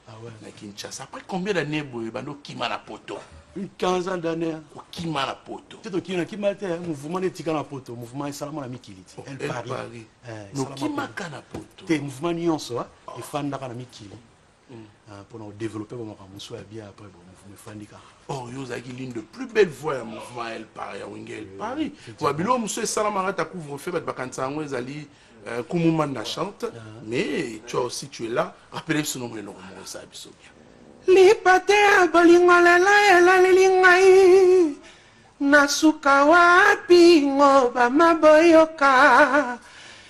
Ah ouais. À Kinshasa. Après combien d'années vous Kima na poto? Une 15 ans d'années. Kima na poto. Tu sais qui m'a été mouvement de Tika na poto, mouvement Salama na Mikili. El Paris. No Kima kana poto. Te mouvement nyonso et fan na Mikili. Pour nous développer mon mouvement bien après mouvement fandika. Oh, vous avez l'une de plus belles voix à mouvement El Paris à Wengel Paris. Vous avez bilo monsieur Salama ta couvre-feu bat bakansango ezali Koumouma na chante, mais tu es là, rappelez ce nom et l'on ça bien. Lipate bolingolela elalilingai nasuka wapi ngoba maboyoka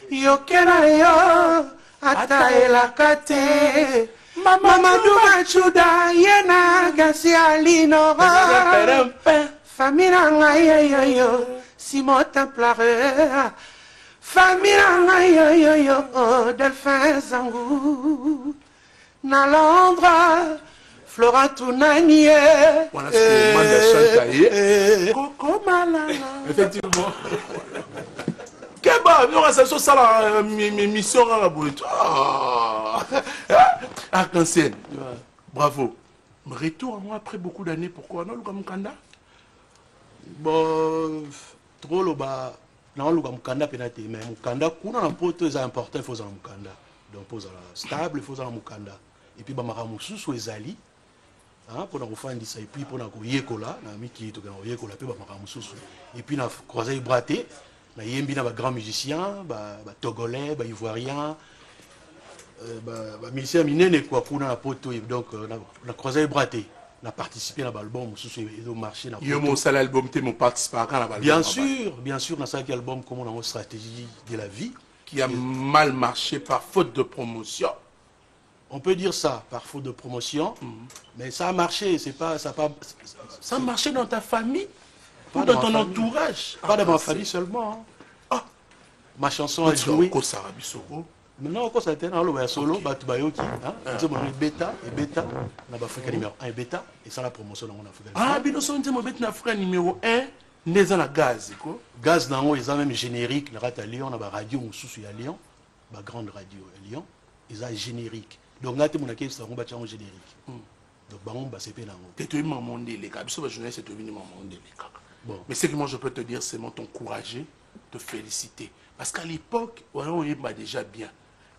yokera yo ata elakate mama duma chuda yena gasi alino famira ngai yo simota plare famira ngai yo delphin zangu na Londres Flora Tounanie. Voilà ce que Manda chante. Coco Malala. Effectivement. Keba, il y aura ça la mission à la boîte. Arc-en-Ciel. Bravo. Retour à moi après beaucoup d'années. Pourquoi non, Mukanda? Bon, trop le bas. Non, le Mukanda pénate. Mais Mukanda, quand on a un pote, c'est important, il faut un Mukanda. Donc, il faut un stable, il faut un Mukanda. Et puis, Bamara Moussou, soit Zali. Pour nous faire ça et puis pour nous yekola na miki to yekola pe ba makamususu et puis na croisé braté na yembi na ba grand musicien ba togolais ba ivoirien ba musicien minene quoi pour na poto donc na croisé braté na participé na album mususu et do marché na yo mo sala album te mo participer à l'album bien sûr na ça qui album comme on a une stratégie de la vie qui a mal marché par faute de promotion. On peut dire ça, par faute de promotion, mais ça a marché, c'est pas, ça a marché dans ta famille ou dans ton entourage? Pas dans ma famille seulement. Ma chanson a joué. Non, ça a été un solo, Batubayoki, bêta, on a Afrique numéro 1 et bêta, et ça la promotion dans mon Afrique. Ah, mais nous sommes en Afrique numéro 1, nous avons la gaz. Gaz, ils ont même générique, la rate à Lyon, on a radio, on sous à Lyon, la grande radio à Lyon, ils ont générique. Donc là, tu as un générique. Donc, c'est pas mais c'est que moi je peux te dire, c'est moi t'encourager, te féliciter. Parce qu'à l'époque, on est déjà bien.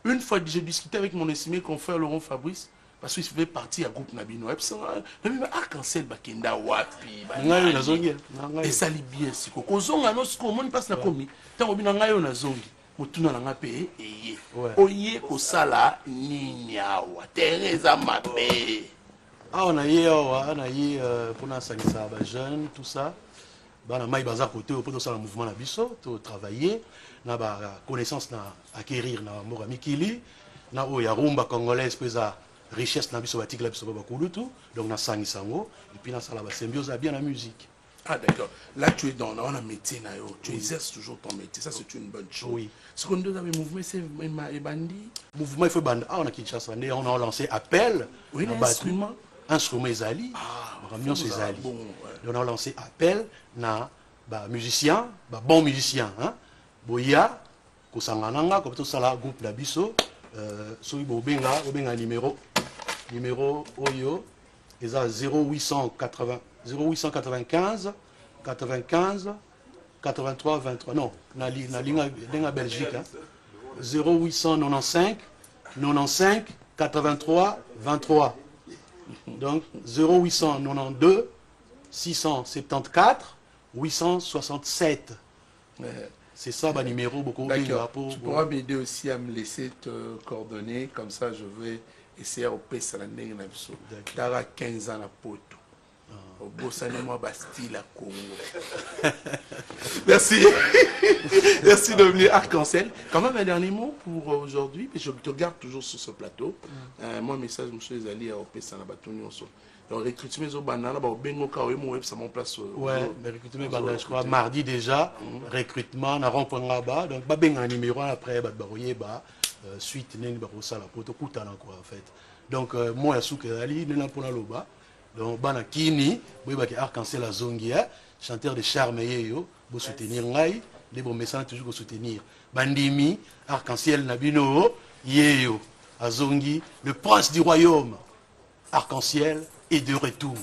Une fois, j'ai discuté avec mon estimé confrère Laurent Fabrice, parce qu'il fait partie à groupe Nabino. Arc-en-Ciel, Bakenda, Wapi, et ça lit bien. Si on a un passe na komi, tant on a zongi. Mutuna na ngape eye oye kosala nini awa Teresa Mabe on a eu pour na sangisa ba jeune tout ça bana mai bazar côté pour tout ça le mouvement na biso to travailler na ba connaissance na acquérir na mora mikili na o ya rumba congolaise pesa richesse na biso batikla biso ba kulutu donc na sangisa ngo et puis na sala ba symbiose bien la musique. Ah d'accord. Là tu es dans un métier, tu exerces toujours ton métier, ça c'est une bonne chose. Oui. Ce qu'on doit avec mouvement c'est bandi. Mouvement il faut bandi. On a Kinshasa, on a lancé appel. Oui, l'instrument. Instrument Zali. On a lancé appel na ba musicien, ba bon musicien Boya kosangananga comme tout ça là groupe la biso so bobenga numéro oyo eza 0895 95 83 23 non na linga Belgique 0895 95 83 23 donc 0892 674 867 c'est ça le numéro beaucoup. Tu pourras m'aider aussi à me laisser te coordonner comme ça je vais essayer au PES à la Tara 15 ans à Poto. Au beau moi Bastille à Congo. Merci. Merci de venir Arc-en-Ciel. Quand même un dernier mot pour aujourd'hui, je te garde toujours sur ce plateau. Moi, message, monsieur Zali, à Opessa, à Batoni, donc, recrutement au banana, au Bengo Kawe, moi, ça mon place. Ouais, mais recrutement banana, je crois, mardi déjà, recrutement, on a rempli là-bas, donc, bah, ben, un numéro après, bah, barouillé, bah, suite, n'est pas ça, la poto, coutana, quoi, en fait. Donc, moi, Yasuke Ali, n'est pas là, bas. Donc, bana kini, oui, bah, Arc-en-Ciel la Zongia, chanteur de charme, yo, pour soutenir Ngai, les bons messages toujours pour soutenir. Bandimi, Arc-en-Ciel Nabino, Yeyo, Azongi, le prince du royaume, Arc-en-Ciel est de retour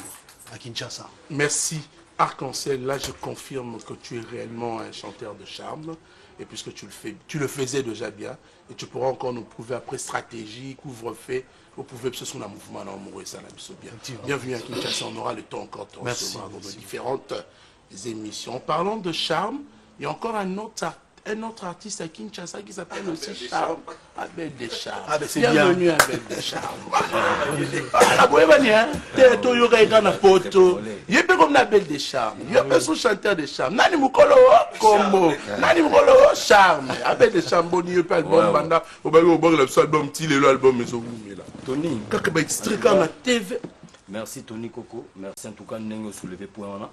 à Kinshasa. Merci. Arc-en-Ciel, là je confirme que tu es réellement un chanteur de charme. Et puisque tu le faisais déjà bien, et tu pourras encore nous prouver après stratégie, couvre-feu, vous pouvez que ce soit un mouvement amoureux, ça l'a bien. Bienvenue à Kinshasa, on aura le temps encore de recevoir dans nos différentes émissions. En parlant de charme, il y a encore un autre artiste à Kinshasa qui s'appelle aussi Charme, Abel Descharmes. Ah ben c'est bien. Bienvenue à Abel Descharmes. La Bohème, t'es Toyoga et Gana Poto. Il est comme Abel Descharmes. Il est son chanteur de charme. Nani Mukolo Combo. Nani Mukolo Charme. Abel Descharmes, bon, il n'y a pas album Banda. Au bas, au bas, l'album, l'album, mais au Tony. Quand il extrait quand la TV. Merci Tony Coco. Merci en tout cas, Nengo soulevé point.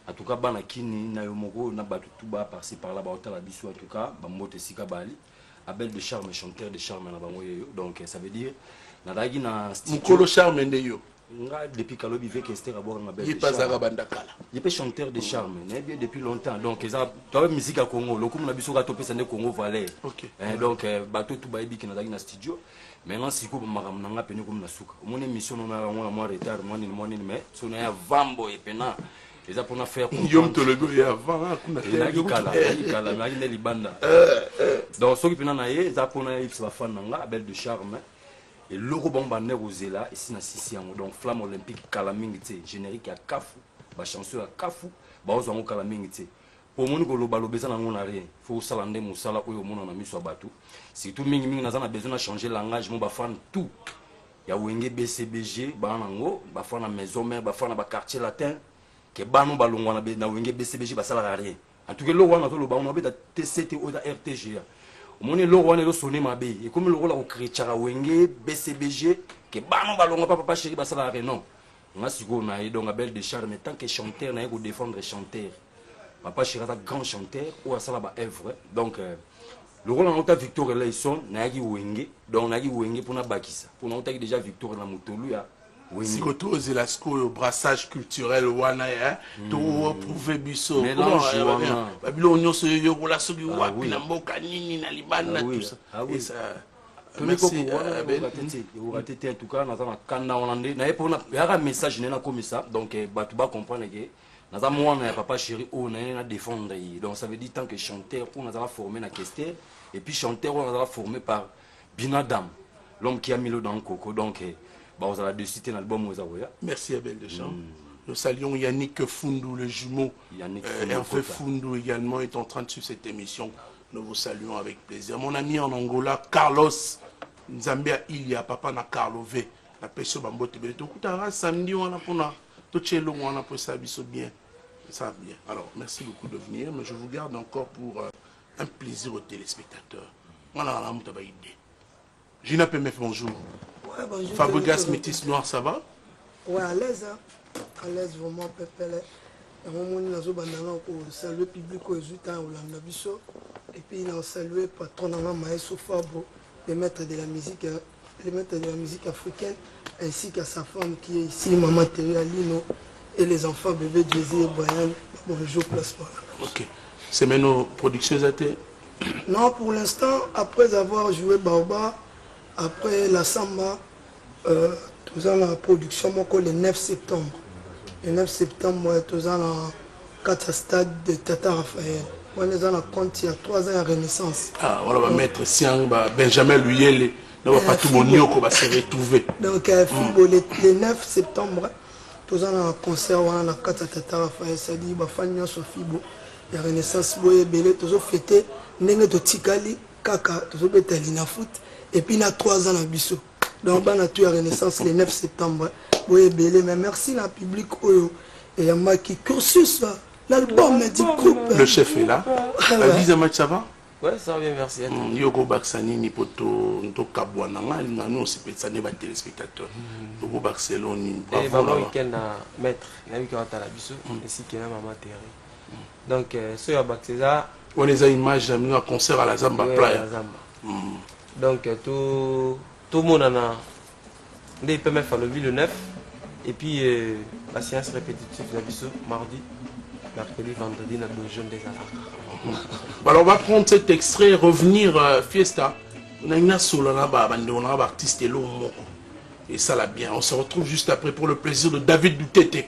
En tout cas, bana kini na yomoko na batu tuba par-ci par-là ba hôtel biso en tout cas ba mote sika bali Abel Descharmes chanteur de charme na bango yo donc ça veut dire na dagi na Mukolo Charme ndeyo nga depuis Kalobi veut Esther abord na Abel il passe à Bandakala il est chanteur de charme mais bien depuis longtemps donc ça toi musique à Congo lokumu na biso ka topesa ne Congo Valais donc bato tuba ebi ki na dagi na studio maintenant siko makamna nga peni comme na suka mon émission na moi retard moi ni mais sona ya vambo et pena les pour faire Yom Tolego et avant donc ce qui peut naïe ça pour naïe ça fan nanga Abel de charme et logo bomba ne rosela ici na sisi donc flamme olympique kalamingité générique à Kafu ba chanson à Kafu ba ozango kalamingité pour mon ko loba lobeza na ngona rien faut salande musala oyo mona na miso batu surtout mingi na besoin de changer langage mon ba fan tout ya wenge BCBG ba nango ba fan na maison mère ba fan na ba quartier latin que bano balongwa na wenge BCBG basala rien en tout cas lo wana to lo ba on obeta TCT ou da RTGA omoni lo wana lo sonné mabe et comme lo la ko créer wenge BCBG que bano balongwa papa chéri basala rien non nga siko na donc Abel Descharmes tant que chanteur na ko défendre chanteur papa chéri ta grand chanteur ou asala ba œuvre donc le rôle en Victor Leison na yaki wenge donc na yaki wenge pour na bakisa pour na otaki déjà Victor na mutolu ya si tu oses la au brassage culturel wana ya to prouver biso Babylone so yo la so wapi na mboka nini na Libana tout ça et ça merci en tout cas na kanda hollandais na pour na message na comme ça donc batu ba comprendre que na mwana papa chéri o na défendre donc ça veut dire tant que chanteur pour na former na questeur et puis chanteur on a formé par Binadam l'homme qui a mis le dans le coco donc vous allez citer l'album merci Abel Descharmes. Nous saluons Yannick Fundou, le jumeau. Hervé Fundou également est en train de suivre cette émission. Nous vous saluons avec plaisir. Mon ami en Angola, Carlos Nzambia Ilia, papa na Carlo V. La personne va m'botter. Tout le samedi, on a pour nous. Tout le monde, on a pour ça bien. Ça bien. Alors, merci beaucoup de venir. Mais je vous garde encore pour un plaisir aux téléspectateurs. On a la idée. Gina Pemef, bonjour. Ouais, bonjour. Fabregas Métis Noir, ça va? Ouais, à l'aise, hein. À l'aise, vraiment, pépélé. Et moi, je suis salué le public au résultat au Landabiso. Et puis, il a salué le patron de Maestro Fabo, les maîtres de la musique africaine, ainsi qu'à sa femme qui est ici, Maman Terry Alino, et les enfants bébé Jay et Brian. Bonjour, placement. Ok. C'est maintenant production été? Non, pour l'instant, après avoir joué Baoba, après la Samba, nous avons la production le 9 septembre. Le 9 septembre, nous avons la 4 stade de Tata Raphaël. On est dans la compte il y a 3 ans à Renaissance. Ah, on va mettre Siang, Benjamin Luyele, on va pas tout mon niveau qu'on va se retrouver. Donc, le 9 septembre, nous avons un concert on a la 4 Tata Raphaël. C'est-à-dire, il y a Fibo, il y a Renaissance, nous avons fêté, nous avons Tikali, Kaka, nous avons fait Lina Foot. Et puis il y a 3 ans à Bissau. Donc on a tout à Renaissance le 9 septembre. boyebele mais merci na public oyo et maki cursus l'album du groupe. Le chef est là. Lisa Match, ça va? Ouais, ça va bien, merci. Yoko Baksani ni poto to kabwana nga nous c'est peut-être ne ba téléspectateurs. Yoko Barcelone et maman week-end à maître na week-end à la biso ici qui est maman terre. Donc ce ya Bakseza on les a images à concert à la Zamba Playa. Donc tout le monde en a des PMF à le 9 et puis la séance répétitive la biso mardi, mercredi, vendredi dans le jeune des affaires. Alors on va prendre cet extrait et revenir Fiesta. On a une solo là-bas, on a un artiste et ça l'a bien. On se retrouve juste après pour le plaisir de David Doutete.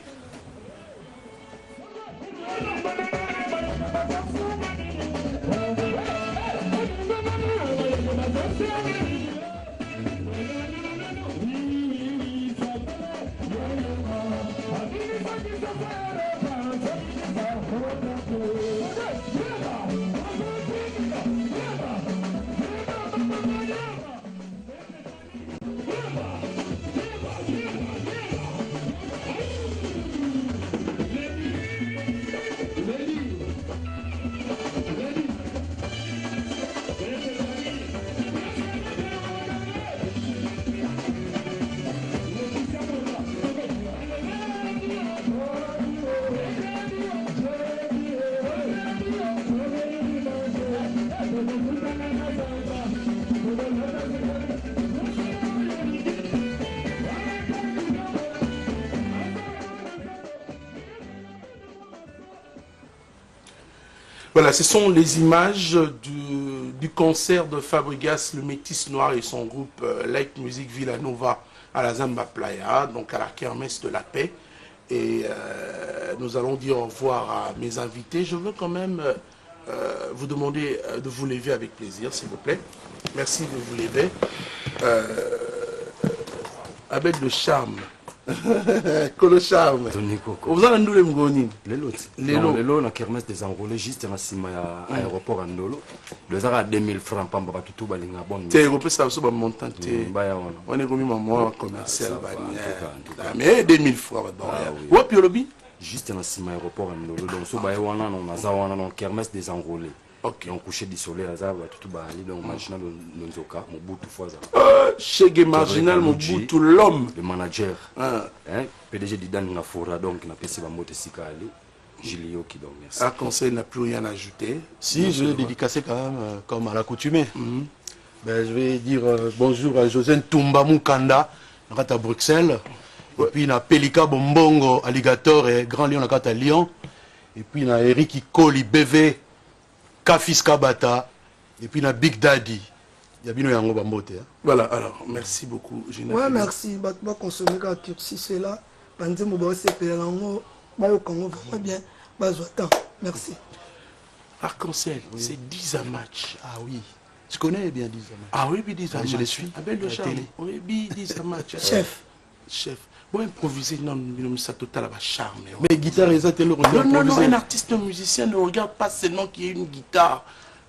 Voilà, ce sont les images du concert de Fabregas, le Métis Noir et son groupe Light Music Villanova à la Zamba Playa, donc à la kermesse de la paix. Et nous allons dire au revoir à mes invités. Je veux quand même vous demander de vous lever avec plaisir, s'il vous plaît. Merci de vous lever. Abel de Charme. Kolo Charme. Vous avez un nouveau mgoni. Lelo na kermesse des enrôlés juste na sima ya aéroport Andolo. Le zara à 2000 francs pamba ba tutu balinga bon. T'es repris ça sur ba montant t'es. On est comme maman commercial mais 2000 francs ba. Wo piolobi juste na sima aéroport Andolo. Donc so ba wana na mazawana na kermesse des enrôlés. Ok. On couché du soleil à zara tutu ba ali donc marginal Nzoka Mobutu Foza. Chez Marginal Mobutu l'homme, le manager. Hein, PDG d'Idan Ngafora donc na PC ba mote sika ali. Gilio qui donc merci. Un conseil n'a plus rien à ajouter. Si, je vais dédicacer quand même comme à l'accoutumée. Ben, je vais dire bonjour à José Toumba Mukanda à Bruxelles. Et puis na Pelika Bombongo Alligator et Grand Lion à Lyon. Et puis na Eric Ikoli BV Kafis Kabata. Et puis na Big Daddy. Voilà, alors, merci beaucoup. Ouais, merci. Je vais consommer quand Turci, c'est là. Pendant que je vais vraiment bien. Merci. Arc-en-ciel, c'est 10 à match. Ah oui. Je connais bien 10 à match. Ah oui, 10 à match. Je les suis. Abel de Charme. Oui, 10 à match. Chef. Chef. Bon, improviser, non, ça total à charme. Mais guitare, ils ont le regard. Non, un artiste musicien ne regarde pas seulement qu'il y ait une guitare.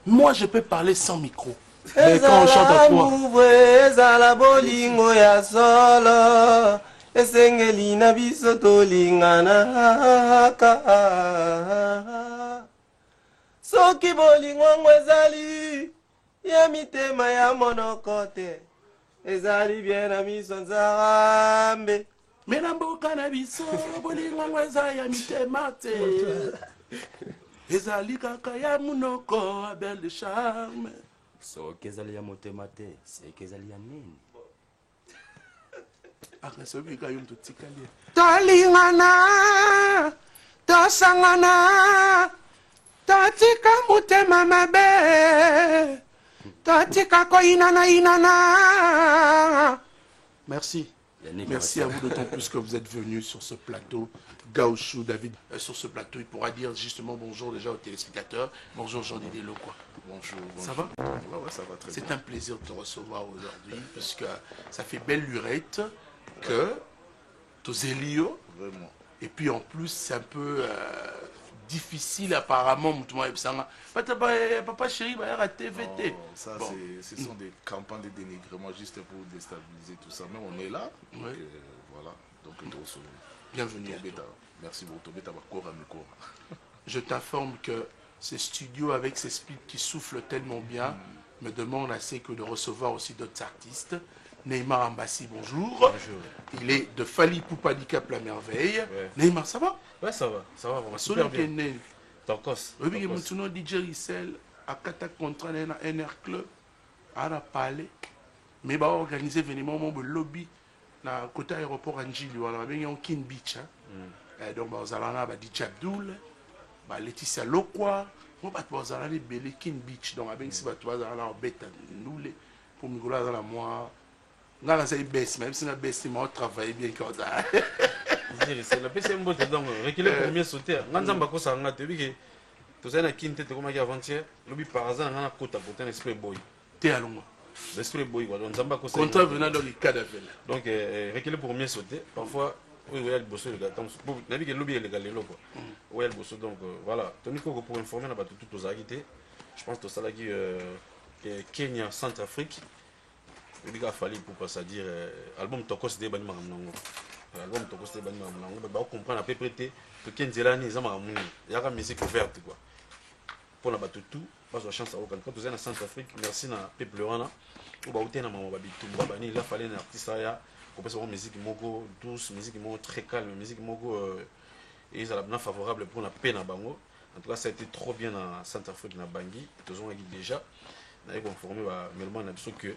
Moi, je peux parler sans micro. Mais quand on chante à trois. Soki bolingo ezali ya mitema ya monokote ezali bien na miso nzambe mena mboka na biso bolingo ezali ya mitema te ezali kaka ya monoko Abel de Charme. Soki ezali ya motema te seki ezali ya nini tolingana tosangana totika motema mabe totika koinana. Merci. Merci à vous d'autant plus que vous êtes venus sur ce plateau. Gauchou, David, sur ce plateau, il pourra dire justement bonjour déjà aux téléspectateurs. Bonjour Jean-Didier Loquois. Bonjour. Ça va? Ouais, ça va très bien. C'est un plaisir de te recevoir aujourd'hui, puisque ça fait belle lurette que Tozelio. Vraiment. Et puis en plus, c'est un peu difficile apparemment. Papa chéri, à TVT. Ça, bon. Ce sont des campagnes de dénigrement juste pour déstabiliser tout ça. Mais on est là. Donc, voilà. Donc, bienvenue. Merci beaucoup. Je t'informe que ces studios avec ces splits qui soufflent tellement bien me demandent assez que de recevoir aussi d'autres artistes. Neymar Ambassi, bonjour. Bonjour. Il est de Fali Poupa Cap la merveille. Ouais. Neymar, ça va? Ouais, ça va vraiment super bien. Tokos. Oui, il y a mon DJ Rissel à Kata contre un NR Club à la Palais. Mais va organiser événement mon lobby na côté aéroport Anjili on a bien Kin Beach donc vous allez là DJ Abdul ba Laetitia Lokwa on va vous allez belé Kin Beach donc avec si va tu vas là en bête nous pour me là dans la moi ngala c'est baisse même si na baisse moi travailler bien comme ça c'est la PCM botte donc reculer pour mieux sauter nganzamba ko sa ngate biki to ça na Kin tete comme avant-hier lobby par hasard na kota côté esprit boy t'es à Londres. L'esprit boy, contrat venant dans le cas d'affaires. Donc, reculer pour mieux sauter. Parfois, oui, il y a le bosso, le gars. Donc, il y a le gars, oui, le bosso. Donc, voilà. Tony Koko pour informer, on a tout aux acquittés. Je pense que ça, Kenya, Centrafrique. Il a fallu pour pas ça dire album Tokos de Bani Maramnango. Album Tokos de Bani Maramnango. On va comprendre à peu près que Kenzela, ils ont ramené. Il y a la musique ouverte, quoi. Pour la battre tout. Pas de chance à aucun. Quand vous êtes en Centrafrique, merci à peuple rwanda. Ou bah où maman babitou. Il a fallu un artiste là. Qu'on peut musique mogo douce, musique mogo très calme, musique mogo et ils ont favorable pour la paix na bango. En tout cas, ça a été trop bien en Centrafrique na Bangui. Tous ont déjà. On a conformé à Melman que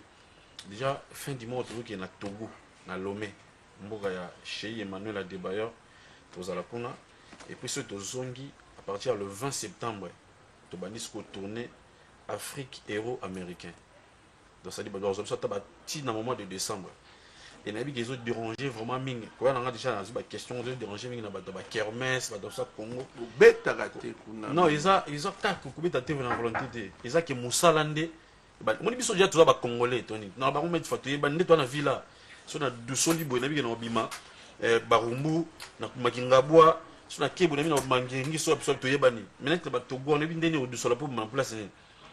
déjà fin du mois qui est na Togo, na Lomé, mboka ya chez Emmanuel Adebayor, tous à la kuna. Et puis ce Tozongi à partir le 20 septembre. Tobanisco tourné Afrique héros américain. Donc ça dit bah dans un moment de décembre. Et n'a ils ont dérangé vraiment ming. Quoi on a déjà une question de déranger ming na ba kermesse ba dans ça Congo. Beta raté kuna. Non, ils ont tak ko beta te na volonté. Ils ont que Moussalande ba mon biso déjà tout ba congolais Tony. Non ba mettre fatoué ba ndetwa na villa. So na dusoli bo na bi na obima barumbu na makingabwa. Si on a qui bonami na mangengi so absolu to yebani maintenant ba Togo on est bien deni au dessus la pour en place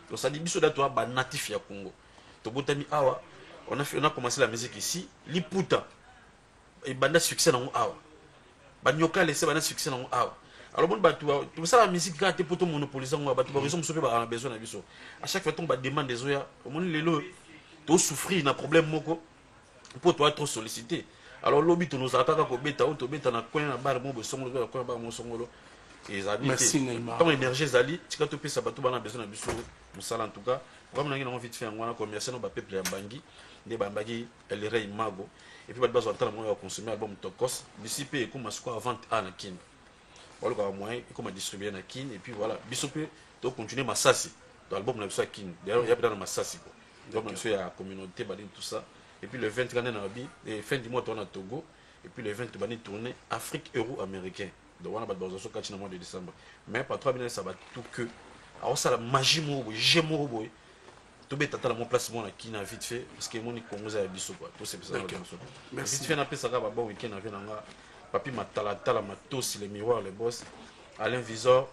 donc ça dit biso da to ba natif ya Congo Togo tami awa on a commencé la musique ici liputa et banda succès na awa ba nyoka laisser banda succès na awa alors bon ba tout ça la musique quand te poto monopoliser on ba to raison so ba besoin na biso à chaque fois on ba demande des oya au monde lelo to souffrir na problème moko pour toi trop sollicité. Alors lobby to nous attaque ko beta ou to beta na coin na bar mo besongolo na coin ba mo songolo et zali merci Neymar comme énergie zali tika to pesa bato bana besoin na biso musala en tout cas comme na ngina envie de faire ngwana commercial no ba peuple ya Bangi de bambagi el rey mago et puis ba besoin de mo ya consommer album Tokos d'ici pe ko masiko avant à na kin wala ko moyen ko ma distribuer na kin et puis voilà biso pe to continuer masasi dans album na biso kin d'ailleurs il y a dans masasi ko donc na biso ya communauté ba tout ça. Et puis le 20 et fin du mois on a Togo et puis le 20 on va tourner Afrique euro américain donc on a dans le mois de décembre mais pas 3 ça va tout que alors ça la magie mo jemo boy tout bête à mon placement qui n'a vite fait parce que mon Congo a biso quoi tout c'est ça merci vite fait na pesa ka ba bon week-end avec nga papi matala tala matos les miroirs les boss Alain Visor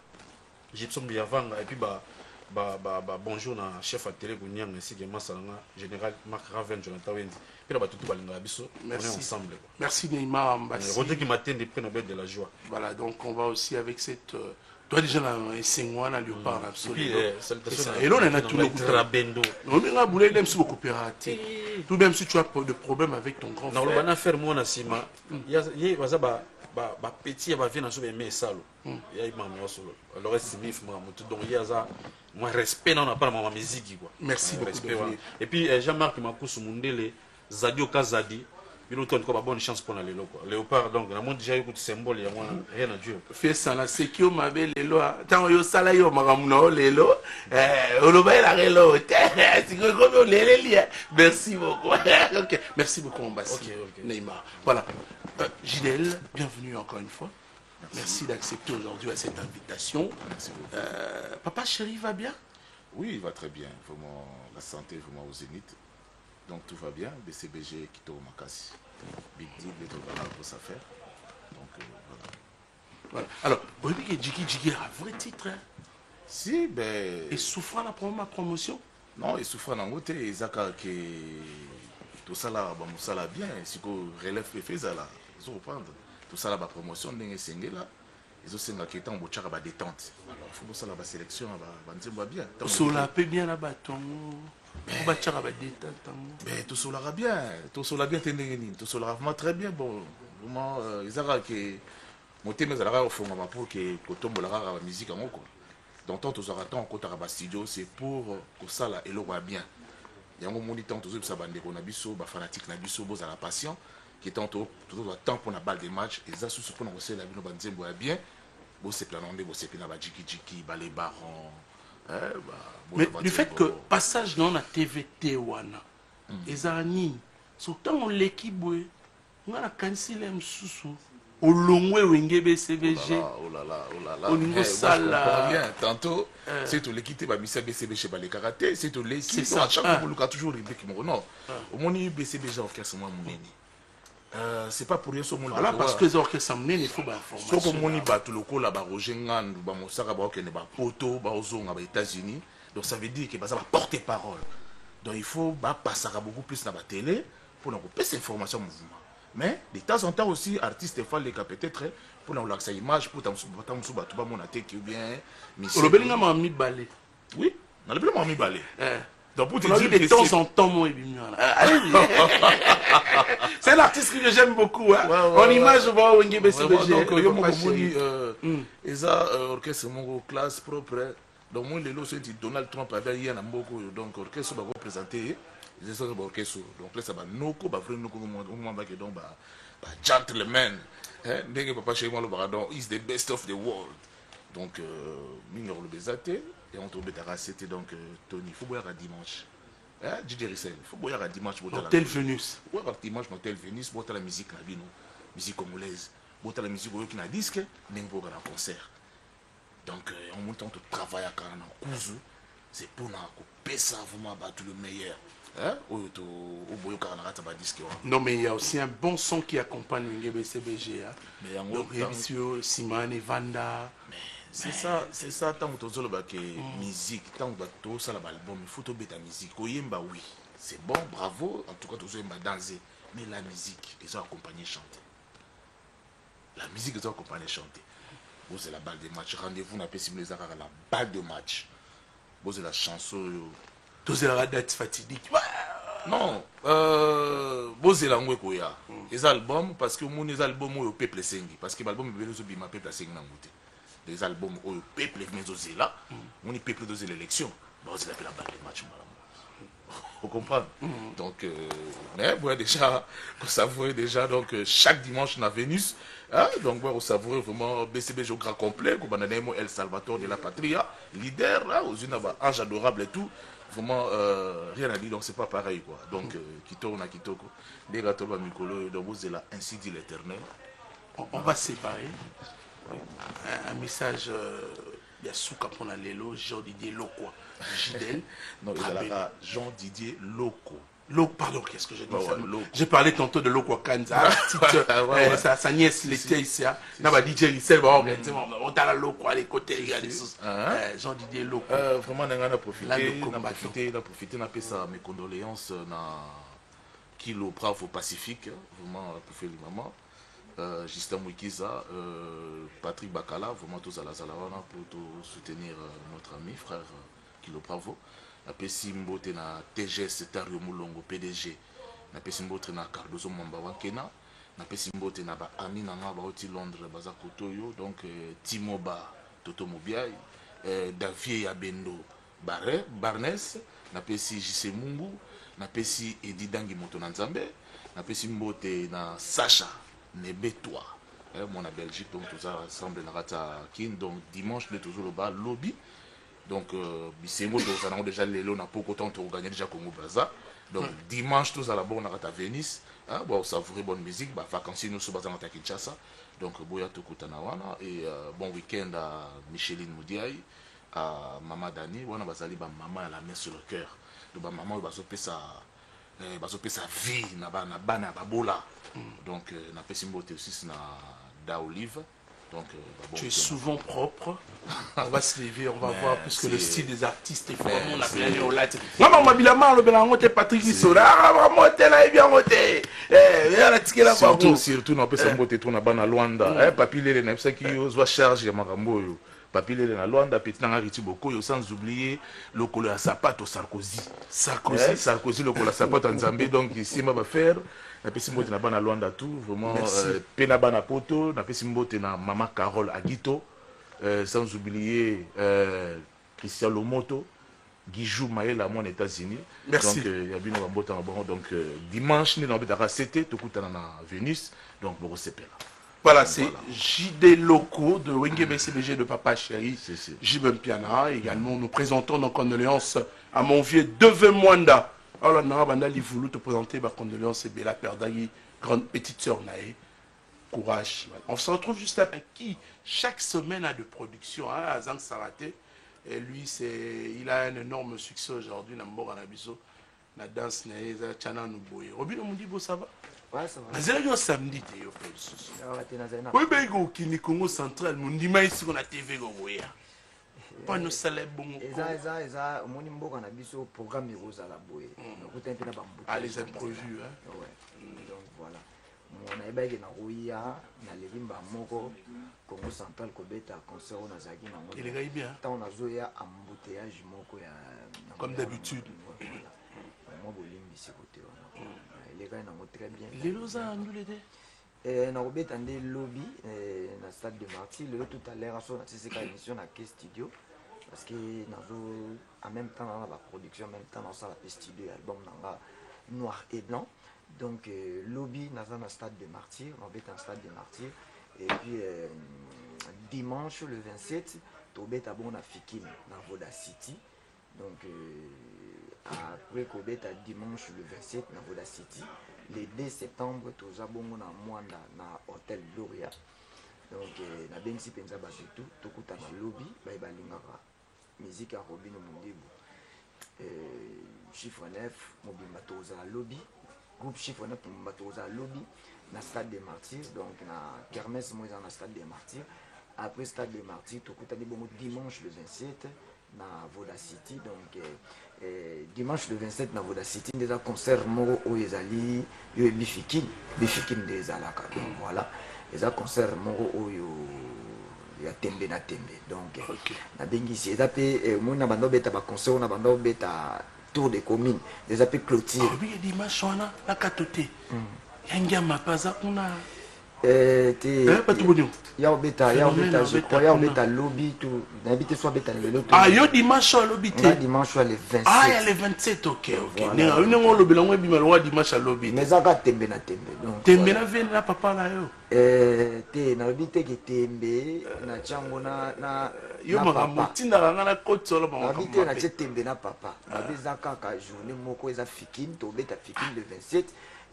Gibson Biavanga et puis bonjour na chef à télé Gouniang ainsi que Massalanga général Marc Raven Jonathan Wendy puis là tout balinga biso on est ensemble merci Neymar Ambassi Rodrigue qui m'attend des prix Nobel de la joie voilà donc on va aussi avec cette toi déjà na Sengwana Léopard absolument et là on a tout le Trabendo on a boulé même si vous coopératif tout même si tu as de problème avec ton grand frère non on a fait mon asima il y a ba petit va venir sur mes salo il y a imam solo alors c'est nif moi donc il y a ça moi respect on n'a pas ma musique quoi merci beaucoup et puis Jean-Marc Makusu Mundele Zadio Kazadi il a une bonne chance pour aller là quoi Léopard donc la monde déjà écoute symbole il y a rien à dire fait ça la sécurité ma belle lelo tant yo sala yo magamuno lelo oloba la lelo c'est comme lele merci beaucoup OK merci beaucoup Ambassi Neymar voilà Gidel, bienvenue encore une fois. Merci d'accepter aujourd'hui à cette invitation. Merci beaucoup. Papa chéri va bien? Oui, il va très bien. Vraiment, la santé est vraiment au zénith. Donc tout va bien. BCBG Kito Makassi. Big Deal, les Tobanal pour sa faire. Donc voilà. Alors, vous voyez que Jiki a un vrai titre. Hein? Si, ben. Et souffrant la promotion? Non, il souffre en côté. Il y a tout ça là, ça là bien. Si vous relève les faits là. Ils reprendre. Tout ça, la promotion, ndenge sengela. Ils ont senga qui étant botchara ba détente. Alors, il faut ça la sélection, ba nzemba bien. Sola peut bien la bâton. On va tchara ba détente. Ben, tout solara bien. Tout solara bien, t'es tout solara vraiment très bien. Bon, vraiment, ils ont que. Mon thème, c'est la fond pour que tombe la musique en quoi. Donc, tant aux temps, quand on a studio, c'est pour que ça là, et l'eau va bien. Il y a un moment où tant aux ça bande qu'on a biso, ba fanatique na biso, boza la passion, qui est tantôt tout le temps pour la balle des matchs, et ça sous ce qu'on a aussi la vie, nous bandem boit bien. Bon, c'est planandé, bon, c'est pina ba jiki, ba les barons. Mais du fait que passage dans la TVT wana, les amis, surtout l'équipe, on a cancellé un sous. Au long wenge BCBG. Oh là là. Au niveau salle. Tantôt, c'est tout l'équipe BCBG chez les karaté, c'est tout l'équipe. C'est ça. À chaque fois, on a toujours les briques. Non, au moins, BCBG orchestre, moi, mon c'est pas pour rien ce monde. Voilà, parce que les orchestres sont il faut information. Sauf que mon tout le coup, là-bas, Roger Ngan, Moussara, Poto, aux États-Unis. Donc, ça veut dire que ça va porter parole. Donc, il faut passer beaucoup plus dans la télé pour nous couper cette information au mouvement. Mais de temps en temps aussi, artistes et femmes, peut-être pour nous l'accès image, pour nous battre mon attaque ou bien. Le Belinga m'a mis balai. Oui, on a le Belinga m'a mis balai. Donc pour te dire de temps en temps, moi, c'est un artiste que j'aime beaucoup. En image, je vois Wenge BCBG. Donc, il y a un orchestre classe propre. Donc, moi, les lots, c'est Donald Trump avait hier un beaucoup. Donc, l'orchestre va représenter. Donc là, ça va nous donc gentleman. Ndenge papa chez moi le baradon is the best of the world. Donc minor le bezaté et on tombe à c'était donc Tony faut boire à dimanche. DJ Rissel faut boire à dimanche Hôtel Vénus. Ouais, dimanche Hôtel Vénus pour la musique na bino, musique congolaise. Pour la musique qui na disque, n'importe pour un concert. Donc on monte on travaille à Kana Kuzu, c'est pour na ko pesa vraiment battre le meilleur. Non, mais il y a aussi un bon son qui accompagne le BCBG. Donc, Simone, Vanda. C'est ça, tant que tu as musique, tant que tu as l'album, il faut te la musique. Oui, c'est bon, bravo, en tout cas, tu as danser. Mais la musique, ils ont accompagné chanter. La musique, ils ont accompagné chanter. Vous c'est la balle de match. Rendez-vous, on appelle la balle de match. Vous c'est la chanson. Tous la date fatidique. Non, bozé la ngwe koya. Les albums parce que mon les albums au peuple sengi parce que l'album est venu ma peuple sengi na ngote. Les albums au peuple mezo là, mon peuple de l'élection. Bozé la balle de match vous comprenez? Donc mais vous déjà vous savourer déjà donc chaque dimanche na Vénus. Donc vous savourer vraiment BCBG au grand complet, comme El Salvador de la Patria, leader là, aux une ange adorable et tout. Vraiment rien à dire, donc c'est pas pareil quoi. Donc Kitoko, des gâteaux à Mikolo, donc vous êtes là, ainsi dit l'Éternel. On va séparer. Un message il y a Souka pour la Lelo, Jean-Didier Loko, Gidel. Non, il y a Jean-Didier Loko. Pardon, qu'est-ce que j'ai dit? J'ai parlé tantôt de Loko Kanza, sa nièce Laetitia. Non, bah DJ Rissel, on a la Loko à les côtés, regardez ça. Jean-Didier Loko. Vraiment, on a profité, on a fait ça, mes condoléances, Kilo Bravo Pacifique, vraiment, pour faire les mamans. Justin Mouikiza, Patrick Bakala, vraiment tous à la Zalawana pour soutenir notre ami, frère Kilo Bravo. Na pesi mbote na TGS Tario Mulongo PDG na pesi mbote na Cardozo Mwamba Wankena na pesi mbote na ba ami na nga ba oti Londres baza kotoyo donc Timoba Toto Mobiai Davie Yabendo Barnes na pesi JC Mungu na pesi Edi Dangi Moto na Nzambe na pesi mbote na Sacha Nebetwa mon à Belgique donc tout ça ensemble na rata kin donc dimanche le toujours le bas lobby. Donc, Bissengo, nous avons déjà les lots, on a pas autant de gagner déjà Congo Braza. Donc, dimanche, tous à la bonne à Venise. Bon, savourer bonne musique. Vacances, nous sommes à Kinshasa. Donc, Boya Tokutanawana. Et bon week-end à Micheline Moudiaï, à Mama Dani. On a basali maman à la main sur le cœur. Donc, maman, il va s'occuper sa vie, na bana babola. Donc, na pesimbote aussi na da olive. Donc, tu es souvent propre. On va se lever, on va voir, puisque le style des artistes est vraiment on a bien au latin. Maman m'a bilamment le belango te Patrick Sora, vraiment t'es là et bien monté. Surtout on peut s'emboter tout na bana Luanda. Papi lele na ça qui ose charger makambo yo. Papi lele na Luanda petit na riti boko yo sans oublier le colo à sapato Sarkozy. Sarkozy le colo à sapato en Zambie donc ici m'a faire. Na pesi mbote na bana Luanda tout vraiment pena bana poto na pesi mbote na maman Carole Aguito. Sans oublier Christian Lomoto, Guijou Maël à mon États-Unis. Merci. Donc, il y a bien un donc dimanche, nous avons été tout à Venus, donc nous recevons là. Voilà, c'est JD Loco de Wenge BCBG de Papa Chéri, Jibem Piana. Également, nous présentons nos condoléances à mon vieux Deve Mwanda. Alors, nous avons voulu te présenter ma condoléance et Bella Perdagui, grande petite sœur Naé. Courage. On se retrouve juste après qui chaque semaine a de production. Azang Sarate. Et lui, il a un énorme succès aujourd'hui. La danse, la chana nouboye. Robin Omundibo, ça va? Ouais, ça va. Azang yo samedi, tu es au oui, mais il Congo central. Mundima ici, on a TV Gogoya. Pas nos salaires bon. Eza, mon imbo on a biso programme Rosa la boye. Les imprévus, hein. Ouais. Donc voilà. On a ebaki na Rouya, na Lelimba Moko, Congo central Kobeta, concert on a zaki na Moko. Il est bien. Tant on a zoya embouteillage Moko ya. Comme d'habitude. Moi bolimbi c'est côté on. Il est gars na très bien. Les loza andulé de. Na Kobeta ndé lobby na stade de Martyr, le tout à l'heure so na c'est ka émission na K studio parce que nazo en même temps dans la production en même temps dans ça la studio album nanga noir et blanc. Donc, lobby dans un stade de Martyr, on va être un stade de Martyr. Et puis, dimanche le 27, on va être à Fikin, dans Voda City. Donc, après qu'on va être dimanche le 27, dans Voda City, le 2 septembre, on va être à Mwanda, dans Hôtel Gloria. Donc, on a bien si pensa surtout, tout le temps dans lobby, on va musique à Robin Mundibu. Chiffre 9, on va à lobby. Groupe chiffre pour Mbatoza lobby na stade des Martyrs donc na kermesse moi dans stade des Martyrs après stade des Martyrs tout côté bon dimanche le 27 na Voda City donc dimanche le 27 na Voda City déjà concert moro o ezali yo bifikin des alaka donc voilà les concert moro o yo ya tembe na tembe donc na bengi si ezapé moi na bando beta ba concert na bando beta tour des communes, des appels clôtures. Oui, dimanche, on a la catoté. Yangia Mapaza, on a. Pas tout bon. Ya obeta, je crois, ya obeta lobby, tout. N'habite soit beta le lot. Ah, yo dimanche, lobby. Ah, dimanche, le 27. Ah, il y a le 27, ok. Nous, on lobby, on a dimanche, lobby. Mais ça va tembe na tembe. Tembe na vene na papa là, yo. Na obite ki tembe, na chango na. Yo maramutinda na côte solo ba habité na tembe na papa na beza kaka journée moko eza fikin to beta fikin le 27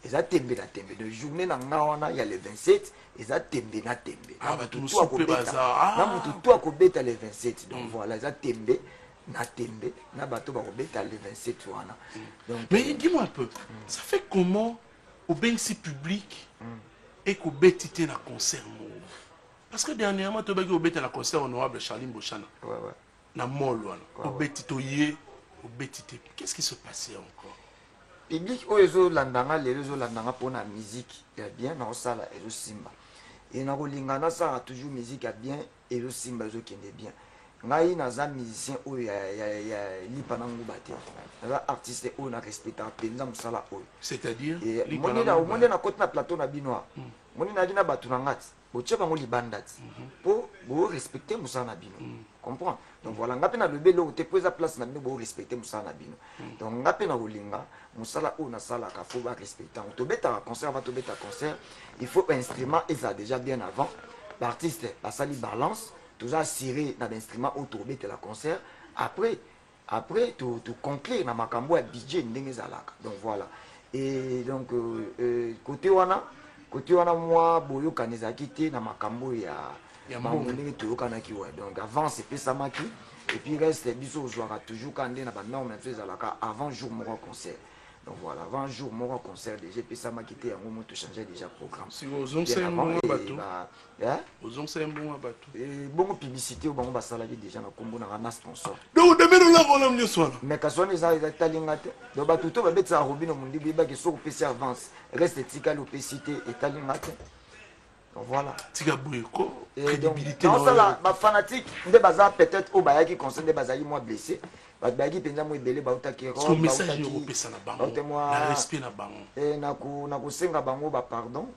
eza tembe na tembe de journée na ngawana ya le 27 eza tembe na tembe ah ba tout souper bazar na mutu to akobeta le 27 donc voilà eza tembe na bato ba kobeta le 27 wana donc mais dis-moi un peu ça fait comment au bensi public et qu'au betité na concert parce que dernièrement, tu as vu le concert honorable Charlie Mbochana. Ouais. Na molo. Qu'est-ce qui se passait encore? Public, oyo landanga, les réseaux landanga pour la musique, bien, dans ça, et le simba. Et dans le lingana, ça a toujours musique bien, et le simba, qui est bien. Ngai naza musicien oyo ya lipanangu bate. Naza artiste oyo na respecta penza musala oyo. C'est-à-dire monde na côté na plateau na binoa. Monde na dina batu na ngati. Boche bango libandati. Po bo respecter musala na bino. Comprends? Donc voilà ngapi na lobelo te poza place na bino bo respecter musala na bino. Donc ngapi na olinga musala oyo na sala ka faut ba respecter. On to beta concert va to beta concert, il faut un instrument et ça déjà bien avant. L'artiste basali balance tout ça ciré dans l'instrument autour de la concert après tout conclure dans makambo à DJ ndenge zalaka donc voilà et donc côté wana moi boyo kaneza quitté dans makambo ya ndenge to kana ki ouais donc avant c'est ça maki et puis reste biso jouera toujours quand na ba norme zalaka avant jour mon concert Donc voilà, avant un jour, mon concert déjà, puis ça m'a quitté, un moment, tout changeait déjà le programme. Si vous avez un bon bateau. Vous avez un bon bateau. Bon publicité, bon, bah, ça l'a déjà, on a un sponsor. Donc, demain, nous l'avons amené soir. Mais quand on est à Talingate, donc, bah, tout le monde va mettre ça à Robin, on dit, bah, qui sont au PC avance, reste étiqual au PCT et Talingate. Donc voilà. Tika Bouyeko, crédibilité. Non, ça là, ma fanatique, des bazar peut-être au Baya qui concerne des bazar, moi blessé. Bagi penza mo ebele ba utaki ro ba message européen na bango na respect na bango et na ko senga bango ba pardon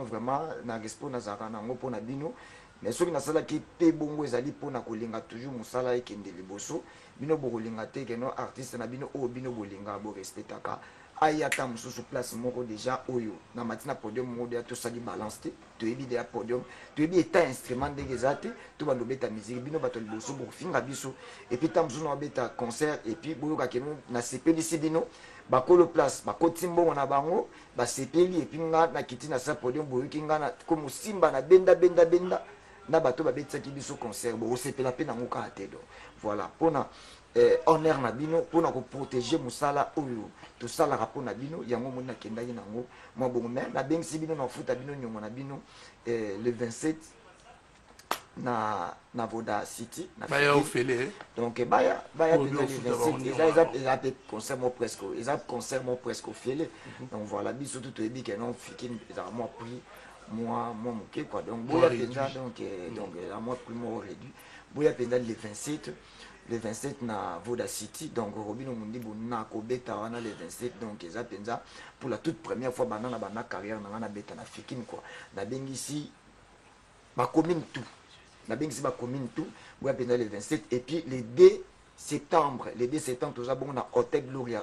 vraiment na respect na zaka na ngo pona bino mais soki na sala ki pe bongo ezali pona kolinga toujours musala ekende liboso bino bokolinga te ke no artiste na bino o bino bolinga bo respectaka ayata mususu place moko déjà oyo na matina podium mode to sali balance te to ebi de podium to ebi eta instrument de gezate to bando beta musique bino bato liboso bo finga biso et puis tam zuno beta concert et puis boyo ka keno na sepeli si bino bakolo place bakoti mbongo na bango ba sepeli et puis nga na kiti na sa podium boyo kinga na comme simba na benda na bato ba beta ki biso concert bo sepela pe na ngoka atedo voilà pona honneur na bino pona ko protéger musala oyo to sala rapport na bino yango mona kendaki nango moi bongo mais na bengisi bino na futa bino nyongo na bino le 27 na Voda City na baya ofele donc baya le 27 ils a concert mo presque ofele donc voilà biso tout ebi que non fiki za moi pris moi moké quoi donc boya penza donc la moi pris moi réduit boya penza le 27 na Voda City donc Robino Mundi bonna ko beta wana le 27 donc eza penza pour la toute première fois banana bana carrière na beta na fikine quoi na bengisi ma commune tout na bengisi ba commune tout boya penza le 27 et puis le 2 septembre tout ça bon na Hôtel Gloria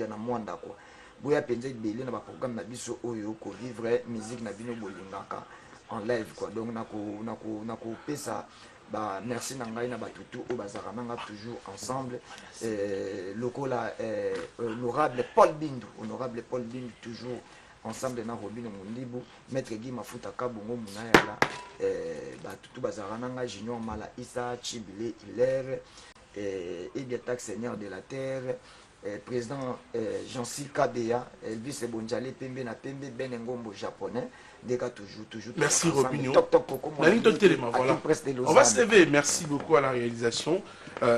na Mwanda quoi boya penza belé na ba programme na biso oyo ko vivre musique na bino bolingaka en live quoi donc na ko pesa bah merci nangai na batutu o bazaka nanga toujours ensemble lokola honorable Paul Bindu toujours ensemble na Robino Mundibu maître Guy Mafuta Kabongo munayala batutu bazaka nanga Junior Mala Issa Chibile Hilaire et Biatak Seigneur de la Terre président Jean-Cy Kabea Elvis Bonjale Pembe na Pembe Benengombo japonais. Toujours. Merci Robinho. Voilà. On va se lever. Merci beaucoup à la réalisation.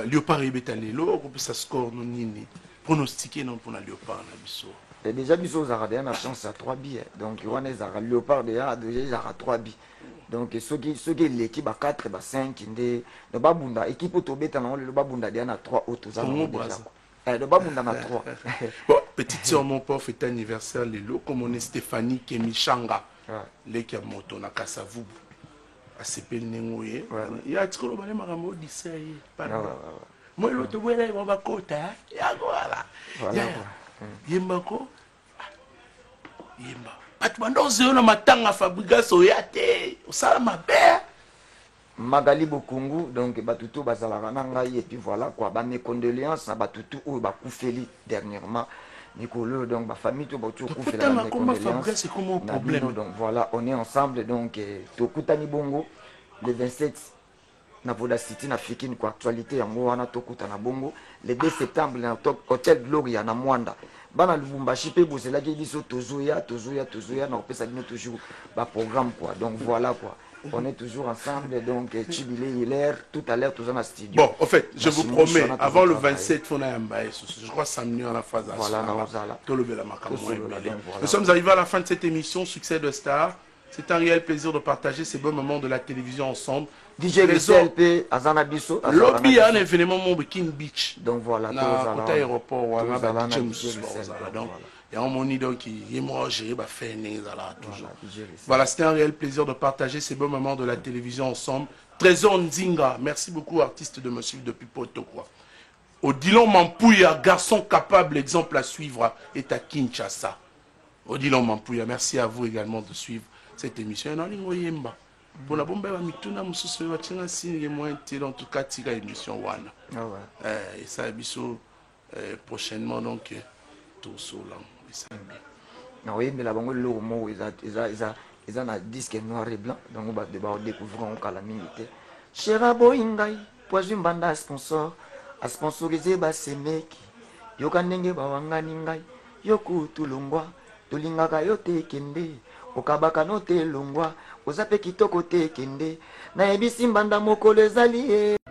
Léopard et Betalelo, on peut ça score non nini. Pronostiquer non pour la Léopard na biso. Déjà biso Zaradéa na chance à 3 billets. Donc il y a Zara Léopard déjà 3 billets. Donc ceux qui l'équipe à 4 ba 5 ndé no babunda équipe to beta na le babunda dia na 3 autres za déjà. Le babunda na 3. Bon, petite sœur mon pauvre fête anniversaire Lelo comme on est Stéphanie Kemichanga. Leki ya moto na Kasavubu asepeli nengoye ya tikolo bale makambo disay pardon moi l'autre wele on va kota ya voilà yemba ko yemba batu bandoze na matanga fabrication ya te osala mabe Magali Bokungu donc batutu bazalaka na ngai et puis voilà quoi ba mes condoléances na batutu oyo bakufeli dernièrement Nicolas, donc ma famille, tout le monde c'est comment problème. Donc voilà, on est ensemble, donc Tokutani Bongo, le 27, na Voda City, na Fikine, quoi, actualité, en Moana Tokutana Bongo, le 2 septembre, na Hôtel Gloria, na Mwanda. Bana Lubumbashi, pe Bozela, qui dit Tozoya, na Opesa, toujours, bah, programme, quoi, donc voilà, quoi. On est toujours ensemble, donc Chibile Hilaire, tout à l'heure, tous en studio. Bon, en fait, je vous promets, avant le 27, on a un bail, je crois 5 minutes à la phase. Voilà, nous sommes arrivés à la fin de cette émission, Succès de Star. C'est un réel plaisir de partager ces bons moments de la télévision ensemble. DJ RSLP, Azana Bisso. Lobby a un événement au King Beach. Donc voilà, dans l'aéroport, voilà, donc. Et on m'a dit donc, moi, j'ai fait toujours. Voilà, c'était un réel plaisir de partager ces beaux moments de la télévision ensemble. Trésor Nzinga, merci beaucoup, artiste de me suivre depuis Poto, quoi. Odilon Mampouya, garçon capable, exemple à suivre, est à Kinshasa. Odilon Mampouya, merci à vous également de suivre cette émission. Pour la bombe, mituna mususu watinga signe moins en tout cas tira émission wana. Et ça biso prochainement donc tout solant. Oui, mais la bango lo mo ils ont un disque noir et blanc donc on va découvrir en calamité. Chera boingai poison banda sponsor a sponsorisé ba semeki yoka ndenge ba wangani ngai yo kutu longwa tolingaka yo te kende okabaka no te longwa oza pe kitoko te kende nayebisi mbanda mokolo ezali ye